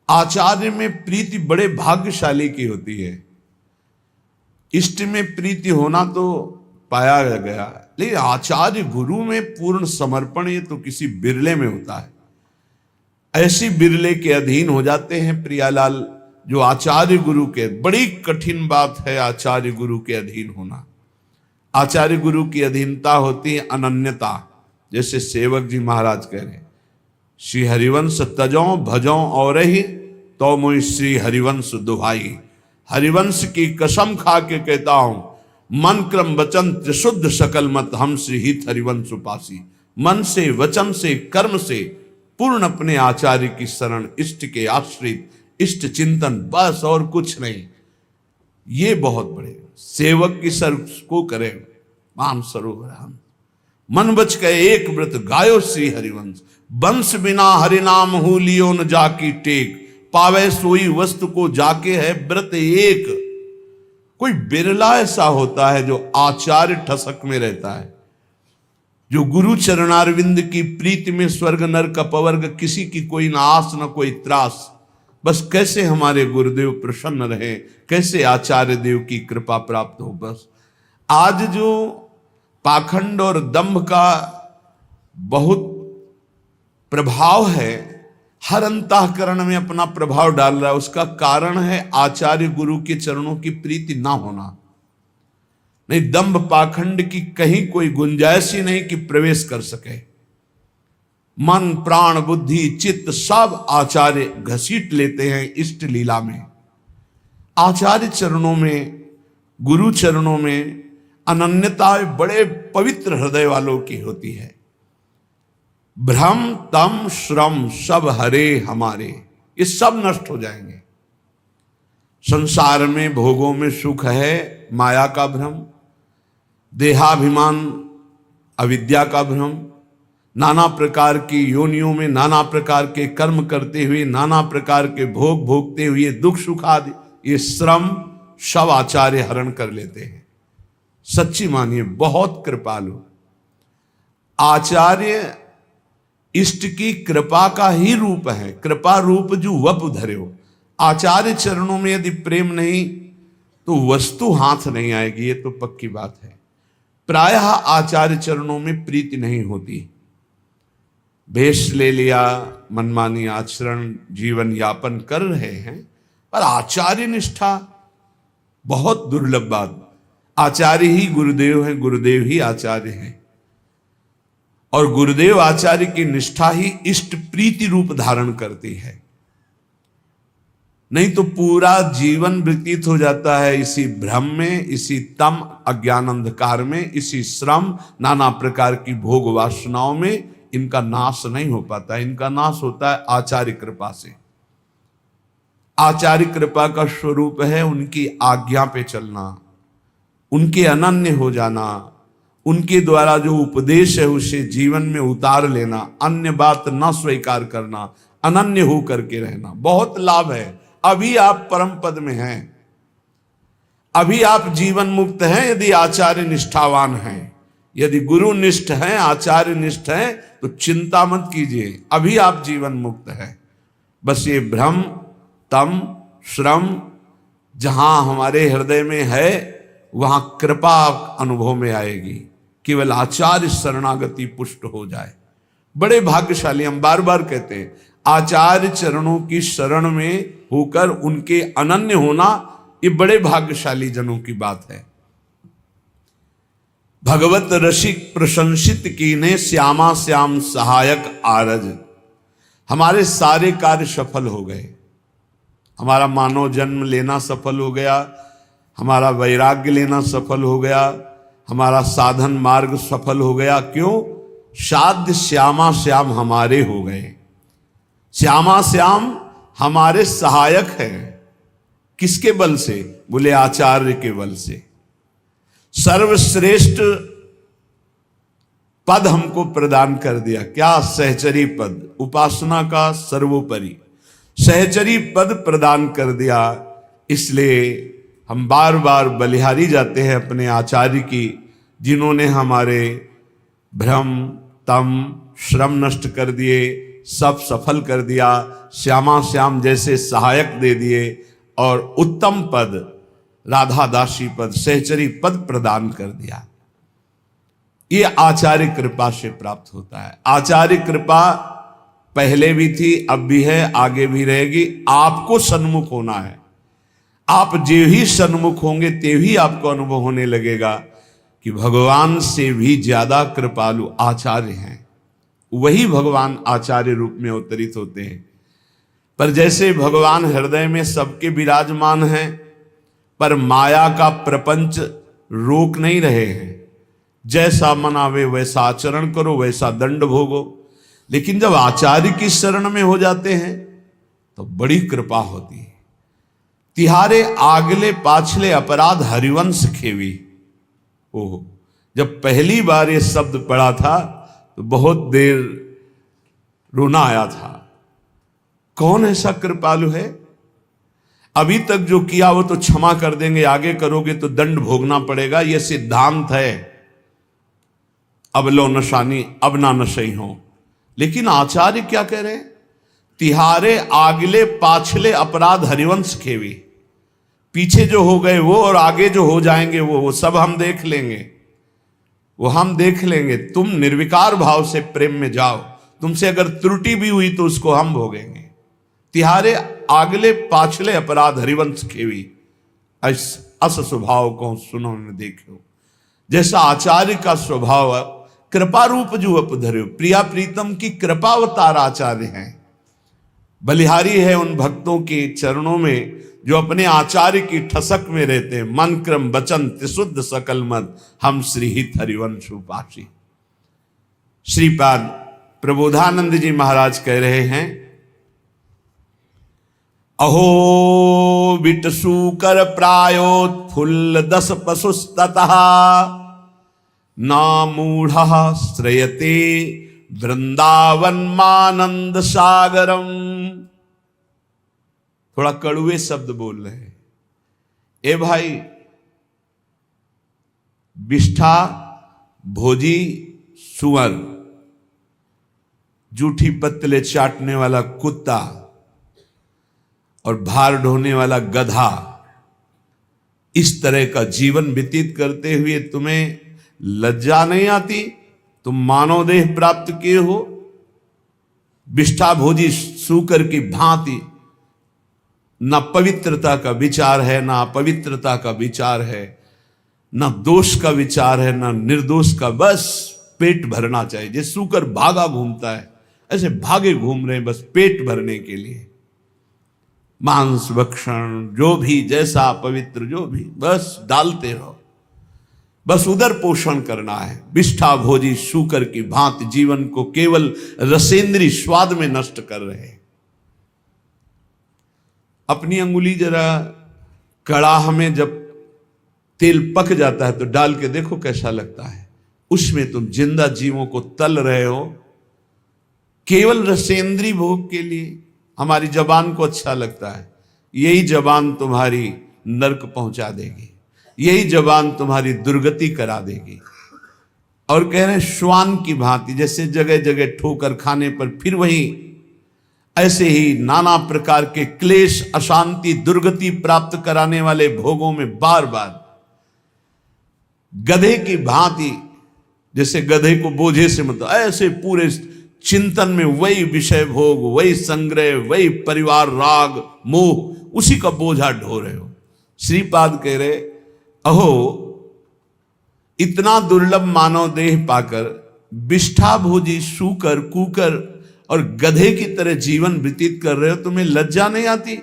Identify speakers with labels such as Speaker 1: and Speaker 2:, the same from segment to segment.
Speaker 1: आचार्य में प्रीति बड़े भाग्यशाली की होती है। इष्ट में प्रीति होना तो पाया गया, लेकिन आचार्य गुरु में पूर्ण समर्पण ये तो किसी बिरले में होता है। ऐसी बिरले के अधीन हो जाते हैं प्रियालाल जो आचार्य गुरु के। बड़ी कठिन बात है आचार्य गुरु के अधीन होना। आचार्य गुरु की अधीनता होती है अनन्यता। जैसे सेवक जी महाराज कह रहे, श्री हरिवंश तजों भजों और ही तो मुझ श्री हरिवंश दुहाई। हरिवंश की कसम खा के कहता हूं, मन क्रम वचन त्रिशुद्ध सकल मत हम श्री हित हरिवंश उपासी। मन से वचन से कर्म से पूर्ण अपने आचार्य की शरण, इष्ट के आश्रित, इष्ट चिंतन, बस और कुछ नहीं। ये बहुत बड़े सेवक की सर को करे मान सरोवर हम। मन बच गए एक व्रत गायो श्री हरिवंश। वंश बिना हरिनाम हूँ लियो न जाकी टेक। पावे सोई वस्तु को जाके है व्रत एक। कोई बिरला ऐसा होता है जो आचार्य ठसक में रहता है, जो गुरु चरणारविंद की प्रीति में स्वर्ग नरक अपवर्ग किसी की कोई ना आस न कोई त्रास। बस कैसे हमारे गुरुदेव प्रसन्न रहे, कैसे आचार्य देव की कृपा प्राप्त हो। बस आज जो पाखंड और दंभ का बहुत प्रभाव है, हर अंतःकरण में अपना प्रभाव डाल रहा है, उसका कारण है आचार्य गुरु के चरणों की प्रीति ना होना। नहीं, दंभ पाखंड की कहीं कोई गुंजाइश ही नहीं कि प्रवेश कर सके। मन प्राण बुद्धि चित्त सब आचार्य घसीट लेते हैं इष्ट लीला में। आचार्य चरणों में, गुरु चरणों में अनन्यता बड़े पवित्र हृदय वालों की होती है। भ्रम तम श्रम सब हरे हमारे, ये सब नष्ट हो जाएंगे। संसार में भोगों में सुख है माया का भ्रम, देहाभिमान अविद्या का भ्रम, नाना प्रकार की योनियों में नाना प्रकार के कर्म करते हुए, नाना प्रकार के भोग भोगते हुए दुख सुख आदि, ये श्रम सब आचार्य हरण कर लेते हैं। सच्ची मानिए, बहुत कृपालु आचार्य इष्ट की कृपा का ही रूप है। कृपा रूप जो वप धरे हो। आचार्य चरणों में यदि प्रेम नहीं तो वस्तु हाथ नहीं आएगी, ये तो पक्की बात है। प्रायः आचार्य चरणों में प्रीति नहीं होती। भेष ले लिया, मनमानी आचरण, जीवन यापन कर रहे हैं, पर आचार्य निष्ठा बहुत दुर्लभ बात। आचार्य ही गुरुदेव है, गुरुदेव ही आचार्य हैं, और गुरुदेव आचार्य की निष्ठा ही इष्ट प्रीति रूप धारण करती है। नहीं तो पूरा जीवन व्यतीत हो जाता है इसी भ्रम में, इसी तम अज्ञान अंधकार में, इसी श्रम नाना प्रकार की भोग वासनाओं में। इनका नाश नहीं हो पाता, इनका नाश होता है आचार्य कृपा से। आचार्य कृपा का स्वरूप है उनकी आज्ञा पे चलना, उनके अनन्य हो जाना, उनके द्वारा जो उपदेश है उसे जीवन में उतार लेना, अन्य बात न स्वीकार करना, अनन्य हो करके रहना। बहुत लाभ है। अभी आप परम पद में हैं, अभी आप जीवन मुक्त हैं यदि आचार्य निष्ठावान हैं। यदि गुरु निष्ठ हैं, आचार्य निष्ठ हैं, तो चिंता मत कीजिए, अभी आप जीवन मुक्त हैं। बस ये भ्रम तम श्रम जहां हमारे हृदय में है वहां कृपा अनुभव में आएगी। केवल आचार्य शरणागति पुष्ट हो जाए, बड़े भाग्यशाली। हम बार बार कहते हैं आचार्य चरणों की शरण में होकर उनके अनन्य होना, ये बड़े भाग्यशाली जनों की बात है। भगवत रसिक प्रशंसित कीने श्यामा श्याम सहायक आरज। हमारे सारे कार्य सफल हो गए। हमारा मानव जन्म लेना सफल हो गया, हमारा वैराग्य लेना सफल हो गया, हमारा साधन मार्ग सफल हो गया। क्यों? साध्य श्यामा श्याम हमारे हो गए। श्यामा श्याम हमारे सहायक हैं। किसके बल से? बोले आचार्य के बल से। सर्वश्रेष्ठ पद हमको प्रदान कर दिया। क्या? सहचरी पद, उपासना का सर्वोपरि सहचरी पद प्रदान कर दिया। इसलिए हम बार बार बलिहारी जाते हैं अपने आचार्य की, जिन्होंने हमारे भ्रम तम श्रम नष्ट कर दिए, सब सफल कर दिया, श्यामा श्याम जैसे सहायक दे दिए और उत्तम पद, राधा दासी पद, सहचरी पद प्रदान कर दिया। ये आचार्य कृपा से प्राप्त होता है। आचार्य कृपा पहले भी थी, अब भी है, आगे भी रहेगी। आपको सन्मुख होना है। आप जे ही सन्मुख होंगे ते ही आपको अनुभव होने लगेगा कि भगवान से भी ज्यादा कृपालु आचार्य हैं। वही भगवान आचार्य रूप में अवतरित होते हैं। पर जैसे भगवान हृदय में सबके विराजमान हैं, पर माया का प्रपंच रोक नहीं रहे हैं। जैसा मन आवे वैसा आचरण करो, वैसा दंड भोगो। लेकिन जब आचार्य की शरण में हो जाते हैं तो बड़ी कृपा होती है। तिहारे आगले पाछले अपराध हरिवंश खेवी। ओह, जब पहली बार ये शब्द पढ़ा था तो बहुत देर रोना आया था। कौन ऐसा कृपालु है? अभी तक जो किया वो तो क्षमा कर देंगे, आगे करोगे तो दंड भोगना पड़ेगा, यह सिद्धांत है। अब लो नशानी अब ना नशई हो। लेकिन आचार्य क्या कह रहे हैं? तिहारे आगले पाछले अपराध हरिवंश खेवी। पीछे जो हो गए वो और आगे जो हो जाएंगे वो सब हम देख लेंगे, वो हम देख लेंगे। तुम निर्विकार भाव से प्रेम में जाओ। तुमसे अगर त्रुटि भी हुई तो उसको हम भोगेंगे। तिहारे आगले पाछले अपराध हरिवंश खेवी, अस स्वभाव को सुनो न देखो। जैसा आचार्य का स्वभाव कृपा रूप जो अपधर्यो, प्रिया प्रीतम की कृपावतार आचार्य हैं। बलिहारी है उन भक्तों के चरणों में जो अपने आचार्य की ठसक में रहते हैं। मन क्रम वचन त्रिशुद्ध सकल मत, हम श्रीहित हरिवंश उपासी। श्रीपाद प्रबोधानंद जी महाराज कह रहे हैं, अहो बिटसु कर प्रायोत्फुल्ल दस पशुस्ततः, ना मूढ़ श्रयते वृंदावन मानंद सागरम। थोड़ा कड़ुए शब्द बोल रहे हैं। ए भाई, बिष्ठा भोजी सुअर, जूठी पत्तले चाटने वाला कुत्ता और भार ढोने वाला गधा, इस तरह का जीवन व्यतीत करते हुए तुम्हें लज्जा नहीं आती? तुम मानव देह प्राप्त किए हो, बिष्ठा भोजी सूकर की भांति न पवित्रता का विचार है, ना अपवित्रता का विचार है, ना दोष का विचार है, ना निर्दोष का। बस पेट भरना चाहिए। जैसे सूकर भागा घूमता है, ऐसे भागे घूम रहे हैं बस पेट भरने के लिए। मांस भक्षण जो भी, जैसा पवित्र जो भी, बस डालते रहो, बस उदर पोषण करना है। बिष्ठा भोजी सूकर की भांति जीवन को केवल रसेंद्री स्वाद में नष्ट कर रहे हैं। अपनी अंगुली जरा कड़ाह में जब तेल पक जाता है तो डाल के देखो कैसा लगता है। उसमें तुम जिंदा जीवों को तल रहे हो केवल रसेंद्री भोग के लिए। हमारी जबान को अच्छा लगता है, यही जबान तुम्हारी नरक पहुंचा देगी, यही जबान तुम्हारी दुर्गति करा देगी। और कह रहे हैं श्वान की भांति, जैसे जगह जगह ठोकर खाने पर फिर वही, ऐसे ही नाना प्रकार के क्लेश, अशांति, दुर्गति प्राप्त कराने वाले भोगों में बार बार गधे की भांति, जैसे गधे को बोझे से मतलब ऐसे पूरे चिंतन में वही विषय भोग, वही संग्रह, वही परिवार राग मोह, उसी का बोझा ढो रहे हो। श्रीपाद कह रहे, अहो इतना दुर्लभ मानव देह पाकर बिष्ठा भोजी सूकर कुकर और गधे की तरह जीवन व्यतीत कर रहे हो, तुम्हें लज्जा नहीं आती?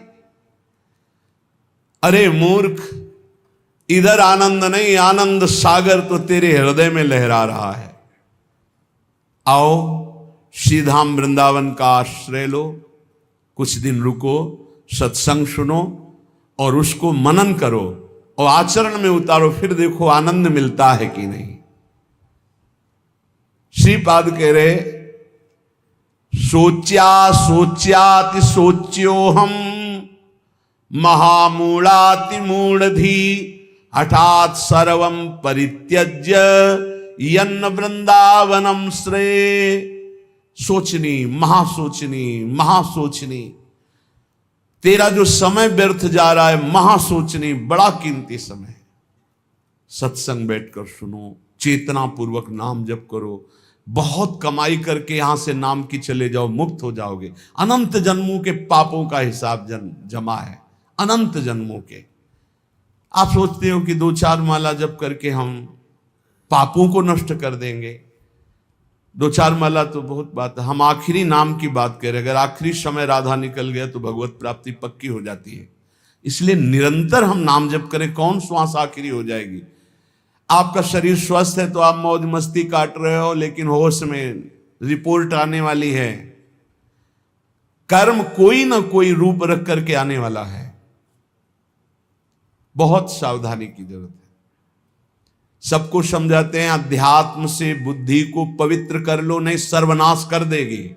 Speaker 1: अरे मूर्ख, इधर आनंद नहीं, आनंद सागर तो तेरे हृदय में लहरा रहा है। आओ श्रीधाम वृंदावन का आश्रय लो, कुछ दिन रुको, सत्संग सुनो और उसको मनन करो और आचरण में उतारो, फिर देखो आनंद मिलता है कि नहीं। श्रीपाद कह रहे, सोच्या सोच्याति सोच्यो हम महामूढ़ाति मूढ़धी हठात सर्वं परित्यज्य यन्न वृंदावनम श्रेय। सोचनी, महासोचनी, महासोचनी। तेरा जो समय व्यर्थ जा रहा है, महासोचनी, बड़ा कीमती समय है। सत्संग बैठकर सुनो, चेतना पूर्वक नाम जप करो, बहुत कमाई करके यहां से नाम की चले जाओ, मुक्त हो जाओगे। अनंत जन्मों के पापों का हिसाब जमा है, अनंत जन्मों के। आप सोचते हो कि 2-4 माला जप करके हम पापों को नष्ट कर देंगे। 2-4 माला तो बहुत बात है, हम आखिरी नाम की बात करें। अगर आखिरी समय राधा निकल गया तो भगवत प्राप्ति पक्की हो जाती है। इसलिए निरंतर हम नाम जप करें। कौन श्वास आखिरी हो जाएगी? आपका शरीर स्वस्थ है तो आप मौज मस्ती काट रहे हो, लेकिन होश में रिपोर्ट आने वाली है। कर्म कोई ना कोई रूप रख करके आने वाला है। बहुत सावधानी की जरूरत है। सबको समझाते हैं अध्यात्म से बुद्धि को पवित्र कर लो, नहीं सर्वनाश कर देगी।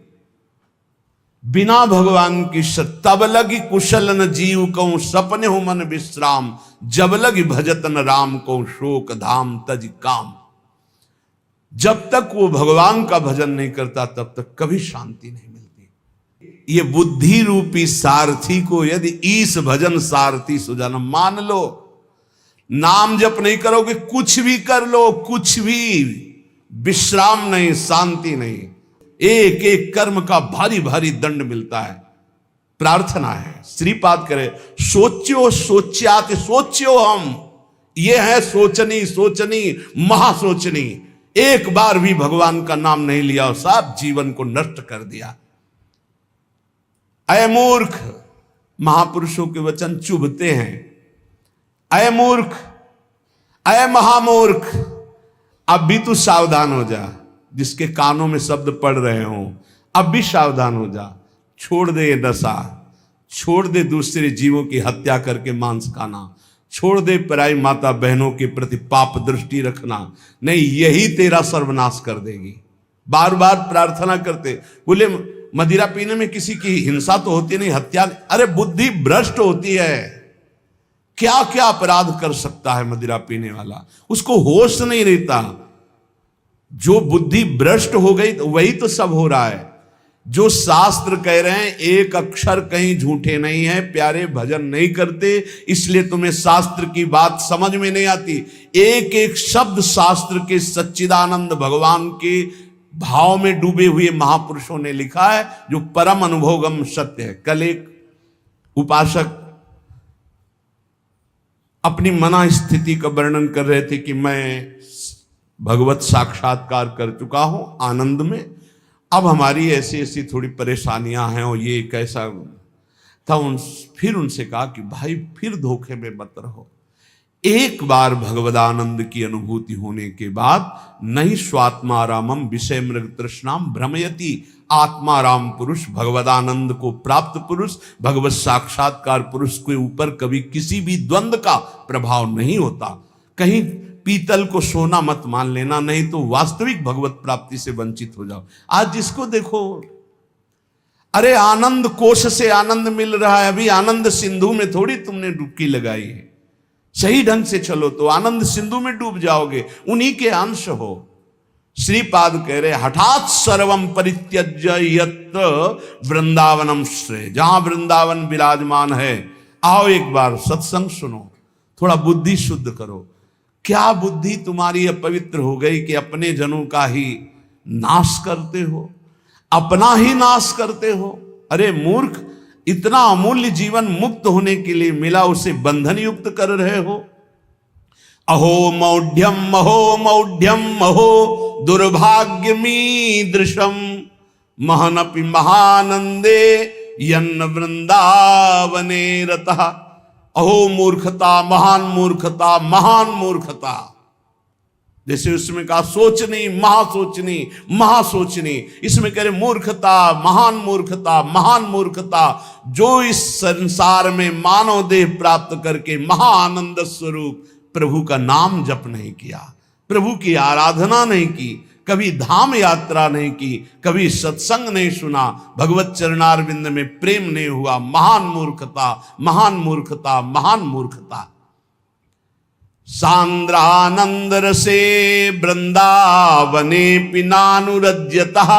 Speaker 1: बिना भगवान की तब लगी कुशल न जीव कहूं, सपने हो मन विश्राम, जब लगी भजतन राम को शोक धाम तज काम। जब तक वो भगवान का भजन नहीं करता तब तक कभी शांति नहीं मिलती। ये बुद्धि रूपी सारथी को यदि ईस भजन सारथी सुजाना मान लो, नाम जप नहीं करोगे, कुछ भी कर लो, कुछ भी, विश्राम नहीं, शांति नहीं। एक एक कर्म का भारी भारी दंड मिलता है। प्रार्थना है, श्रीपाद करे, सोच्यो सोच्यात सोच्यो हम, ये है सोचनी, सोचनी, महासोचनी। एक बार भी भगवान का नाम नहीं लिया और सब जीवन को नष्ट कर दिया। अय मूर्ख, महापुरुषों के वचन चुभते हैं। अय मूर्ख, अय महामूर्ख, अब भी तू सावधान हो जा। जिसके कानों में शब्द पड़ रहे हो, अब भी सावधान हो जा। छोड़ दे ये नशा, छोड़ दे दूसरे जीवों की हत्या करके मांस खाना, छोड़ दे पराई माता बहनों के प्रति पाप दृष्टि रखना। नहीं, यही तेरा सर्वनाश कर देगी। बार बार प्रार्थना करते, बोले मदिरा पीने में किसी की हिंसा तो होती नहीं, हत्या। अरे बुद्धि भ्रष्ट होती है। क्या क्या अपराध कर सकता है मदिरा पीने वाला, उसको होश नहीं रहता। जो बुद्धि भ्रष्ट हो गई तो वही तो सब हो रहा है। जो शास्त्र कह रहे हैं एक अक्षर कहीं झूठे नहीं है। प्यारे भजन नहीं करते, इसलिए तुम्हें शास्त्र की बात समझ में नहीं आती। एक एक शब्द शास्त्र के सच्चिदानंद भगवान के भाव में डूबे हुए महापुरुषों ने लिखा है, जो परम अनुभवगम सत्य है। कल एक उपासक अपनी मना स्थिति का वर्णन कर रहे थे कि मैं भगवत साक्षात्कार कर चुका हूं आनंद में, अब हमारी ऐसी ऐसी थोड़ी परेशानियां हैं और ये कैसा था। फिर उनसे कहा कि भाई फिर धोखे में मत रहो। एक बार भगवदानंद की अनुभूति होने के बाद नहीं स्वात्मारामम विषय मृग तृष्णाम भ्रमयति। आत्माराम पुरुष, भगवदानंद को प्राप्त पुरुष, भगवत साक्षात्कार पुरुष के ऊपर कभी किसी भी द्वंद्व का प्रभाव नहीं होता। कहीं पीतल को सोना मत मान लेना, नहीं तो वास्तविक भगवत प्राप्ति से वंचित हो जाओ। आज जिसको देखो, अरे आनंद कोश से आनंद मिल रहा है, अभी आनंद सिंधु में थोड़ी तुमने डुबकी लगाई है। सही ढंग से चलो तो आनंद सिंधु में डूब जाओगे, उन्हीं के अंश हो। श्रीपाद कह रहे हठात सर्वम परित्यज्य यत्र वृंदावनम श्रेय। जहां वृंदावन विराजमान है, आओ एक बार सत्संग सुनो, थोड़ा बुद्धि शुद्ध करो। क्या बुद्धि तुम्हारी अपवित्र हो गई कि अपने जनों का ही नाश करते हो, अपना ही नाश करते हो? अरे मूर्ख, इतना अमूल्य जीवन मुक्त होने के लिए मिला, उसे बंधन युक्त कर रहे हो। अहो मौढ़्यम अहो दुर्भाग्यमीदृशम महनपि महानंदे यन्न वृंदावने रतः। अहो मूर्खता, महान मूर्खता, महान मूर्खता। जैसे उसमें कहा सोचनी, महासोचनी, महासोचनी, इसमें कह रहे मूर्खता, महान मूर्खता, महान मूर्खता। जो इस संसार में मानव देह प्राप्त करके महाआनंद स्वरूप प्रभु का नाम जप नहीं किया, प्रभु की आराधना नहीं की, कभी धाम यात्रा नहीं की, कभी सत्संग नहीं सुना, भगवत चरणारविंद में प्रेम नहीं हुआ। महान मूर्खता, महान मूर्खता, महान मूर्खता। सांद्रानंद रसे वृंदावने पिनानुरज्यतः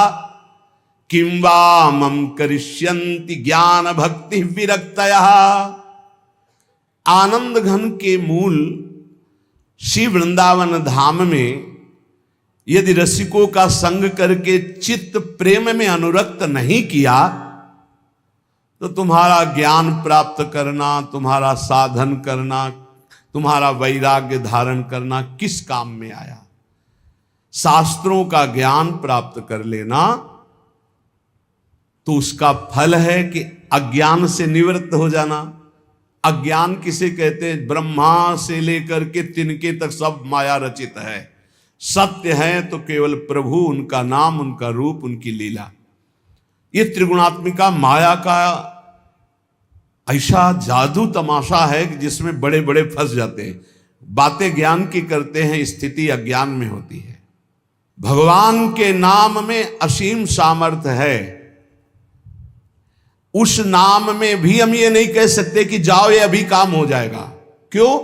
Speaker 1: किं वा मम करिष्यन्ति ज्ञान भक्ति विरक्तयः। आनंद घन के मूल श्री वृंदावन धाम में यदि रसिकों का संग करके चित्त प्रेम में अनुरक्त नहीं किया तो तुम्हारा ज्ञान प्राप्त करना, तुम्हारा साधन करना, तुम्हारा वैराग्य धारण करना किस काम में आया। शास्त्रों का ज्ञान प्राप्त कर लेना तो उसका फल है कि अज्ञान से निवृत्त हो जाना। अज्ञान किसे कहते हैं? ब्रह्मा से लेकर के तिनके तक सब माया रचित है। सत्य है तो केवल प्रभु, उनका नाम, उनका रूप, उनकी लीला। ये त्रिगुणात्मिका माया का ऐसा जादू तमाशा है कि जिसमें बड़े बड़े फंस जाते हैं। बातें ज्ञान की करते हैं, स्थिति अज्ञान में होती है। भगवान के नाम में असीम सामर्थ्य है। उस नाम में भी हम ये नहीं कह सकते कि जाओ ये अभी काम हो जाएगा। क्यों?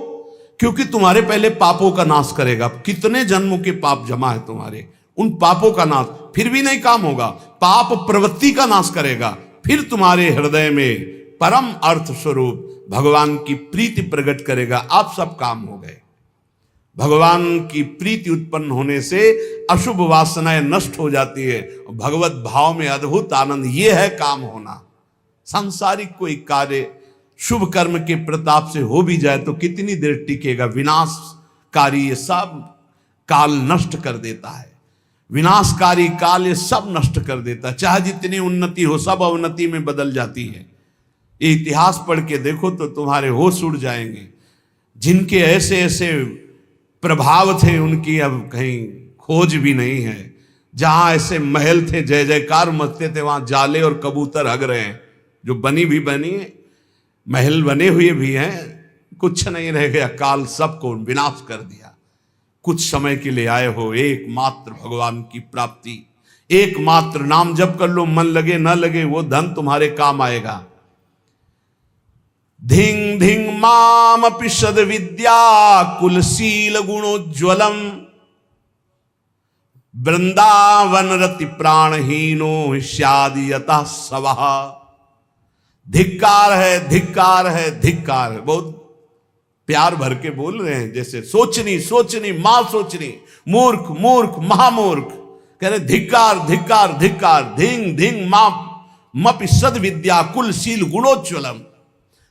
Speaker 1: क्योंकि तुम्हारे पहले पापों का नाश करेगा। कितने जन्मों के पाप जमा है तुम्हारे, उन पापों का नाश, फिर भी नहीं काम होगा। पाप प्रवृत्ति का नाश करेगा, फिर तुम्हारे हृदय में परम अर्थ स्वरूप भगवान की प्रीति प्रकट करेगा। आप सब काम हो गए। भगवान की प्रीति उत्पन्न होने से अशुभ वासनाएं नष्ट हो जाती है। भगवत भाव में अद्भुत आनंद, ये है काम होना। सांसारिक कोई कार्य शुभ कर्म के प्रताप से हो भी जाए तो कितनी देर टिकेगा। विनाशकारी ये सब काल नष्ट कर देता है। विनाशकारी काल ये सब नष्ट कर देता है। चाहे जितनी उन्नति हो, सब अवनति में बदल जाती है। ये इतिहास पढ़ के देखो तो तुम्हारे होश उड़ जाएंगे। जिनके ऐसे ऐसे प्रभाव थे उनकी अब कहीं खोज भी नहीं है। जहां ऐसे महल थे, जय जयकार मचते थे, वहां जाले और कबूतर हग रहे हैं। जो बनी भी बनी है, महल बने हुए भी हैं, कुछ नहीं रह गया। काल सबको विनाश कर दिया। कुछ समय के लिए आए हो, एकमात्र भगवान की प्राप्ति, एकमात्र नाम जप कर लो। मन लगे न लगे वो धन तुम्हारे काम आएगा। धिंग धिंग माम पिशद विद्या कुलशील गुणोज्वलम वृंदावन रति प्राणहीनो स्यादि यतः सवः। धिक्कार है, धिक्कार है, धिक्कार है। बहुत प्यार भर के बोल रहे हैं, जैसे सोचनी सोचनी मां सोचनी, मूर्ख मूर्ख महामूर्ख। कह रहे धिक्कार धिक्कार धिक्कार। धिंग धिंग मां मपि सद विद्या कुलशील गुणोज्वलम।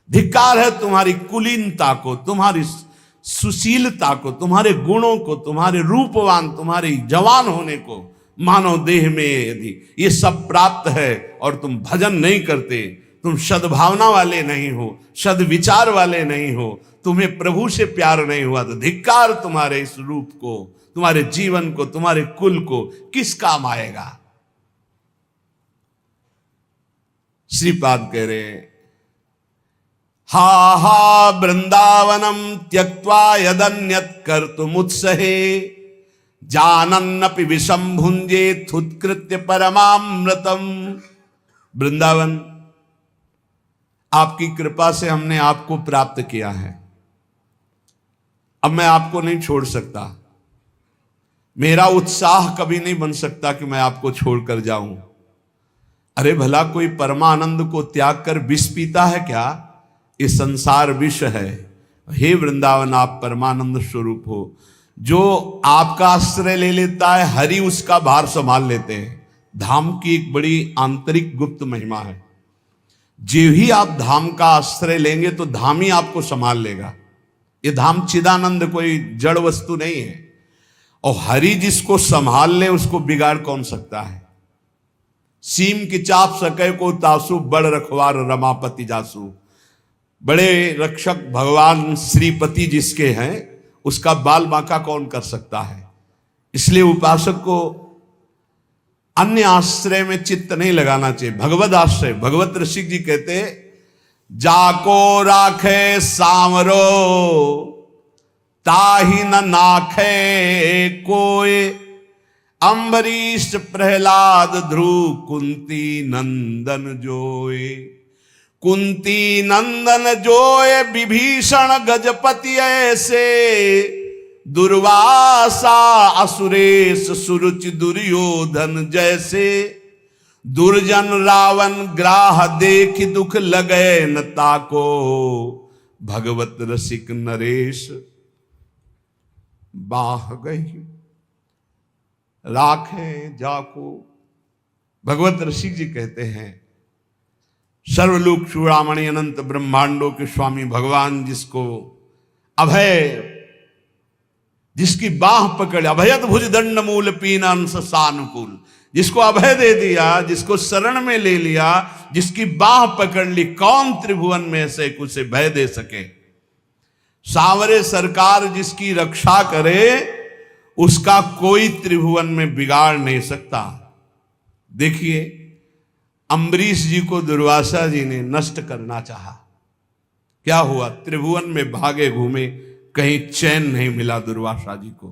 Speaker 1: धिक्कार है तुम्हारी कुलीनता को, तुम्हारी सुशीलता को, तुम्हारे गुणों को, तुम्हारे रूपवान, तुम्हारे जवान होने को। मानव देह में यदि ये सब प्राप्त है और तुम भजन नहीं करते, तुम सद्भावना वाले नहीं हो, सद्विचार वाले नहीं हो, तुम्हें प्रभु से प्यार नहीं हुआ, तो धिक्कार तुम्हारे इस रूप को, तुम्हारे जीवन को, तुम्हारे कुल को किस काम आएगा। श्रीपाद कह रहे हैं, हा हा वृंदावनम त्यक्त्वा यदन्यत् कर्तुमुत्सहे जानन्नपि विषम भुंजेत् उत्कृत्य परमामृतम। वृंदावन, आपकी कृपा से हमने आपको प्राप्त किया है। अब मैं आपको नहीं छोड़ सकता। मेरा उत्साह कभी नहीं बन सकता कि मैं आपको छोड़कर जाऊं। अरे भला कोई परमानंद को त्याग कर विष पीता है क्या? ये संसार विष है। हे वृंदावन, आप परमानंद स्वरूप हो। जो आपका आश्रय ले लेता है, हरि उसका भार संभाल लेते हैं। धाम की एक बड़ी आंतरिक गुप्त महिमा है। जो ही आप धाम का आश्रय लेंगे तो धाम ही आपको संभाल लेगा। ये धाम चिदानंद कोई जड़ वस्तु नहीं है। और हरि जिसको संभाल ले उसको बिगाड़ कौन सकता है। सीम की चाप सके को तासु, बड़ रखवार रमापति जासु। बड़े रक्षक भगवान श्रीपति जिसके हैं, उसका बाल बांका कौन कर सकता है। इसलिए उपासक को अन्य आश्रय में चित्त नहीं लगाना चाहिए। भगवत आश्रय, भगवत ऋषिक जी कहते, जाको राखे सांवरो ताही न नाखे कोय। अम्बरीश प्रहलाद ध्रुव कुंती नंदन जोए। कुंती नंदन जोए विभीषण गजपति ऐसे। दुर्वासा असुरेश सुरुचि दुर्योधन जैसे। दुर्जन रावण ग्राह देख दुख लगे न ताको, भगवत रसिक नरेश बाह गई राखे जाको। भगवत रसिक जी कहते हैं, सर्वलोक चूड़ामणि अनंत ब्रह्मांडों के स्वामी भगवान जिसको अभय, जिसकी बाह पकड़, अभयत भुज दंड मूल पीन सानुकूल, जिसको अभय दे दिया, जिसको शरण में ले लिया, जिसकी बाह पकड़ ली, कौन त्रिभुवन में से कुछ भय दे सके। सांवरे सरकार जिसकी रक्षा करे, उसका कोई त्रिभुवन में बिगाड़ नहीं सकता। देखिए, अम्बरीश जी को दुर्वासा जी ने नष्ट करना चाहा, क्या हुआ? त्रिभुवन में भागे घूमे, कहीं चैन नहीं मिला दुर्वासा जी को।